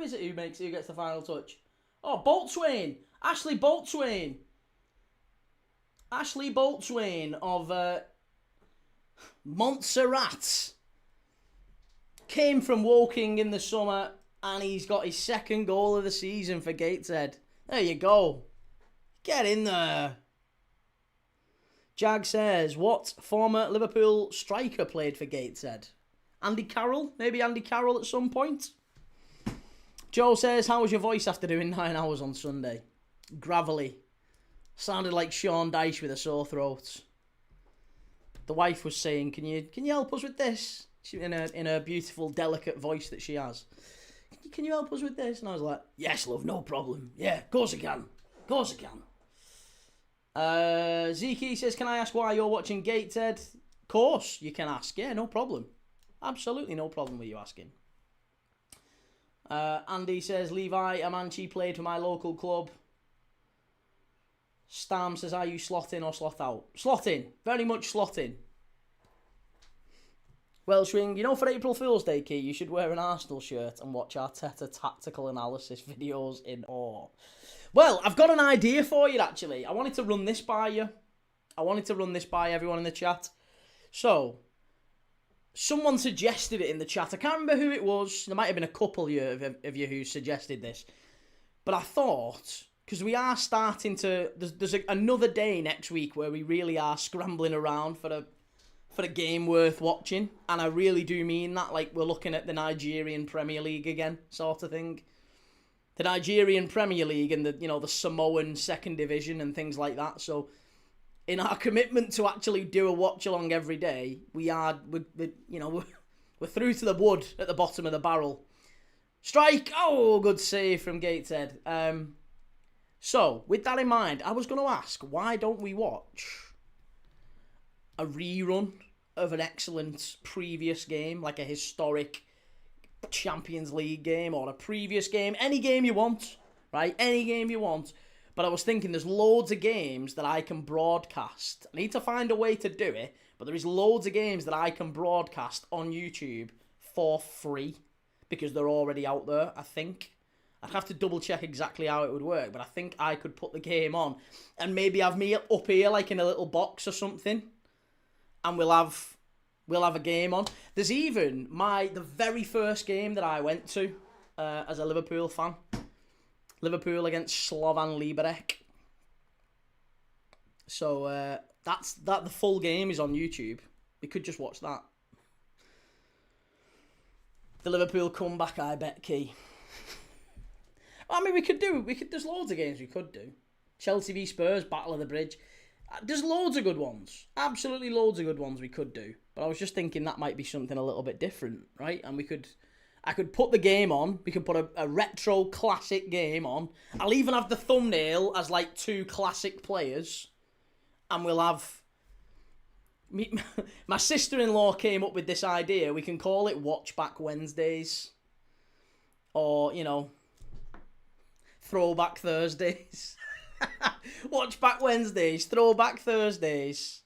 is it who gets the final touch? Oh, Boltswain. Ashley Boltswain. Ashley Boltswain of Montserrat. Came from Woking in the summer, and he's got his second goal of the season for Gateshead. There you go. Get in there. Jag says, what former Liverpool striker played for Gateshead? Andy Carroll? Maybe Andy Carroll at some point? Joe says, how was your voice after doing 9 hours on Sunday? Gravelly. Sounded like Sean Dyche with a sore throat. The wife was saying, can you help us with this? She, in her beautiful, delicate voice that she has. Can you help us with this? And I was like, yes, love, no problem. Yeah, of course I can. Of course I can. Zeke says, can I ask why you're watching Gateshead? Of course you can ask. Yeah, no problem. Absolutely no problem with you asking. Andy says, Levi Amanchi played for my local club. Stam says, are you slot in or slot out? Slot in. Very much slot in. Welshwing, you know, for April Fool's Day, Key, you should wear an Arsenal shirt and watch Arteta tactical analysis videos in awe. Well, I've got an idea for you, actually. I wanted to run this by you. I wanted to run this by everyone in the chat. So, someone suggested it in the chat. I can't remember who it was. There might have been a couple of you who suggested this. But I thought, because we are starting to... There's another day next week where we really are scrambling around for a game worth watching. And I really do mean that. Like, we're looking at the Nigerian Premier League again, sort of thing. The Nigerian Premier League and the Samoan second division and things like that. So, in our commitment to actually do a watch along every day, we're through to the wood at the bottom of the barrel. Strike! Oh, good save from Gateshead. So, with that in mind, I was going to ask, why don't we watch a rerun of an excellent previous game, like a historic Champions League game or a previous game, any game you want, right? Any game you want. But I was thinking there's loads of games that I can broadcast. I need to find a way to do it, but there is loads of games that I can broadcast on YouTube for free because they're already out there, I think. I'd have to double check exactly how it would work, but I think I could put the game on and maybe have me up here like in a little box or something, and we'll have a game on. There's even the very first game that I went to as a Liverpool fan. Liverpool against Slovan Liberec. So the full game is on YouTube. We could just watch that. The Liverpool comeback, I bet, Key. I mean, there's loads of games we could do. Chelsea v Spurs, Battle of the Bridge. There's loads of good ones. Absolutely loads of good ones we could do. But I was just thinking that might be something a little bit different, right? And I could put the game on. We could put a retro classic game on. I'll even have the thumbnail as like 2 classic players. And we'll have... My sister-in-law came up with this idea. We can call it Watch Back Wednesdays. Or, Throwback Thursdays. Watch Back Wednesdays, Throwback Thursdays,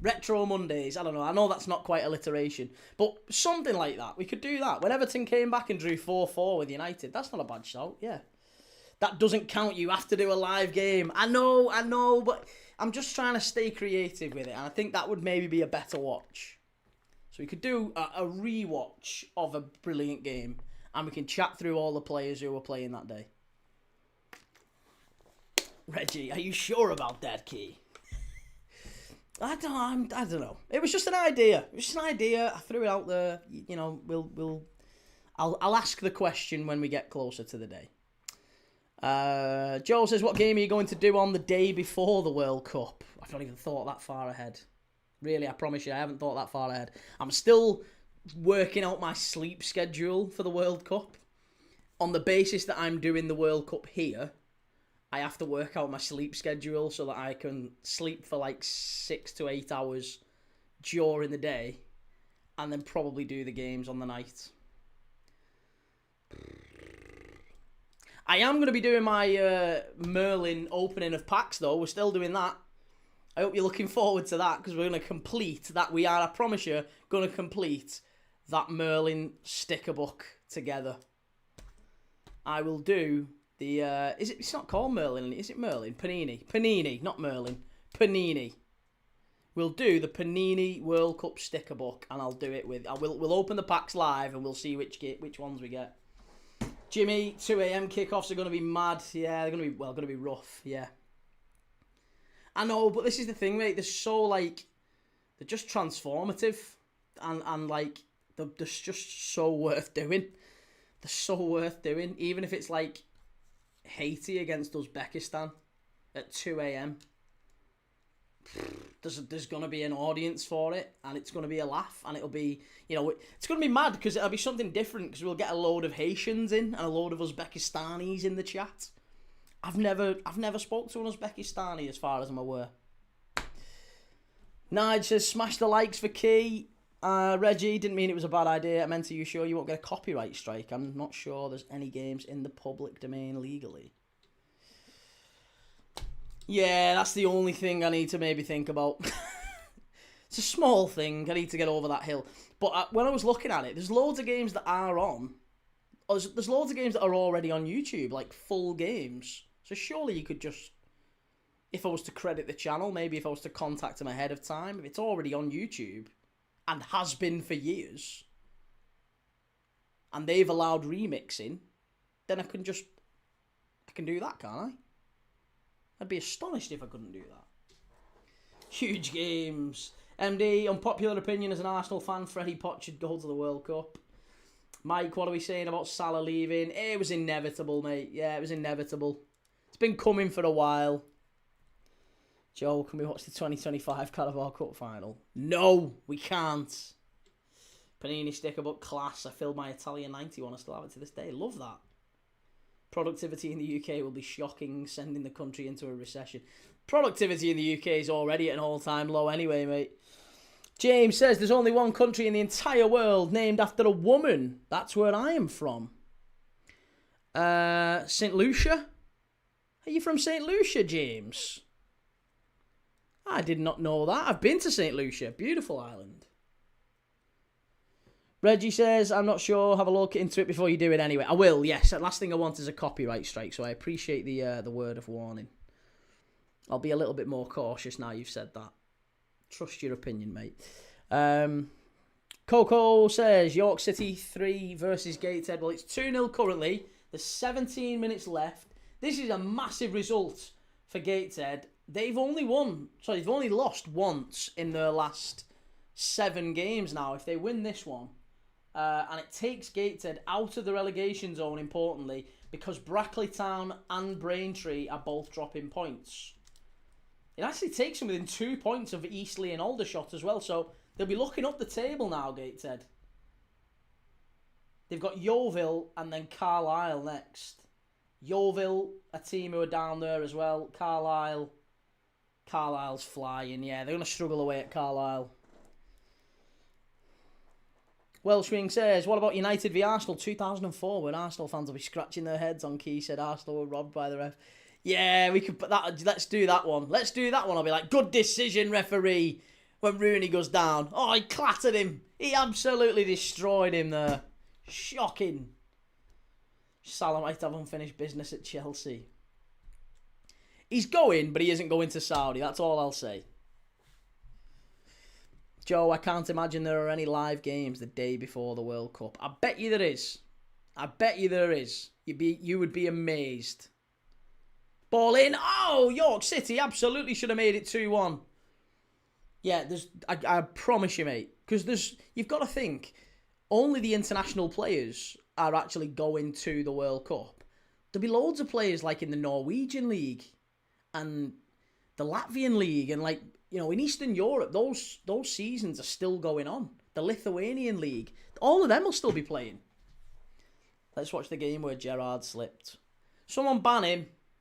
Retro Mondays. I don't know. I know that's not quite alliteration, but something like that. We could do that. When Everton came back and drew 4-4 with United, that's not a bad shout, yeah. That doesn't count. You have to do a live game. I know, but I'm just trying to stay creative with it, and I think that would maybe be a better watch. So we could do a rewatch of a brilliant game, and we can chat through all the players who were playing that day. Reggie, are you sure about that, Key? I don't know. It was just an idea. I threw it out there. I'll ask the question when we get closer to the day. Joe says, what game are you going to do on the day before the World Cup? I've not even thought that far ahead. Really, I promise you, I haven't thought that far ahead. I'm still working out my sleep schedule for the World Cup. On the basis that I'm doing the World Cup here, I have to work out my sleep schedule so that I can sleep for like 6 to 8 hours during the day and then probably do the games on the night. I am going to be doing my Merlin opening of packs though. We're still doing that. I hope you're looking forward to that because we're going to complete that. I promise you, going to complete that Merlin sticker book together. I will do... It's not called Merlin, is it Merlin? Panini, not Merlin. Panini. We'll do the Panini World Cup sticker book, and I'll do it with... We'll open the packs live, and we'll see which ones we get. Jimmy, 2 a.m. kickoffs are going to be mad. Yeah, they're going to be rough. Yeah. I know, but this is the thing, mate. They're so like... They're just transformative, and like they're just so worth doing. They're so worth doing, even if it's like Haiti against Uzbekistan at 2 a.m. There's going to be an audience for it, and it's going to be a laugh, and it'll be, it's going to be mad because it'll be something different because we'll get a load of Haitians in and a load of Uzbekistanis in the chat. I've never spoke to an Uzbekistani as far as I'm aware. Nige says, smash the likes for Key. Reggie, didn't mean it was a bad idea. I meant, are you sure you won't get a copyright strike? I'm not sure there's any games in the public domain legally. Yeah, that's the only thing I need to maybe think about. It's a small thing. I need to get over that hill. But when I was looking at it, there's loads of games that are on. There's loads of games that are already on YouTube, like full games. So surely you could just... If I was to credit the channel, maybe if I was to contact them ahead of time, if it's already on YouTube... and has been for years, and they've allowed remixing, then I can do that, can't I? I'd be astonished if I couldn't do that. Huge games. MD, unpopular opinion as an Arsenal fan, Freddie Potts should go to the World Cup. Mike, what are we saying about Salah leaving? It was inevitable, mate. Yeah, it was inevitable. It's been coming for a while. Joe, can we watch the 2025 Carabao Cup final? No, we can't. Panini sticker book class. I filled my Italian 91. I still have it to this day. Love that. Productivity in the UK will be shocking, sending the country into a recession. Productivity in the UK is already at an all-time low anyway, mate. James says there's only one country in the entire world named after a woman. That's where I am from. St. Lucia? Are you from St. Lucia, James? I did not know that. I've been to St. Lucia. Beautiful island. Reggie says, I'm not sure. Have a look into it before you do it anyway. I will, yes. The last thing I want is a copyright strike, so I appreciate the word of warning. I'll be a little bit more cautious now you've said that. Trust your opinion, mate. Coco says, York City 3 versus Gateshead. Well, it's 2-0 currently. There's 17 minutes left. This is a massive result for Gateshead. They've only lost once in their last 7 games now. If they win this one, and it takes Gateshead out of the relegation zone, importantly, because Brackley Town and Braintree are both dropping points. It actually takes them within 2 points of Eastleigh and Aldershot as well, so they'll be looking up the table now, Gateshead. They've got Yeovil and then Carlisle next. Yeovil, a team who are down there as well. Carlisle's flying, yeah. They're going to struggle away at Carlisle. Welshwing says, what about United v Arsenal 2004 when Arsenal fans will be scratching their heads on Key said Arsenal were robbed by the ref. Yeah, we could put that. Let's do that one. Let's do that one. I'll be like, good decision, referee. When Rooney goes down. Oh, he clattered him. He absolutely destroyed him there. Shocking. Salah might have unfinished business at Chelsea. He's going, but he isn't going to Saudi. That's all I'll say. Joe, I can't imagine there are any live games the day before the World Cup. I bet you there is. I bet you there is. You would be amazed. Ball in. Oh, York City absolutely should have made it 2-1. Yeah, I promise you, mate. Because you've got to think, only the international players are actually going to the World Cup. There'll be loads of players like in the Norwegian League and the Latvian League and in Eastern Europe, those seasons are still going on. The Lithuanian League, all of them will still be playing. Let's watch the game where Gerrard slipped. Someone ban him.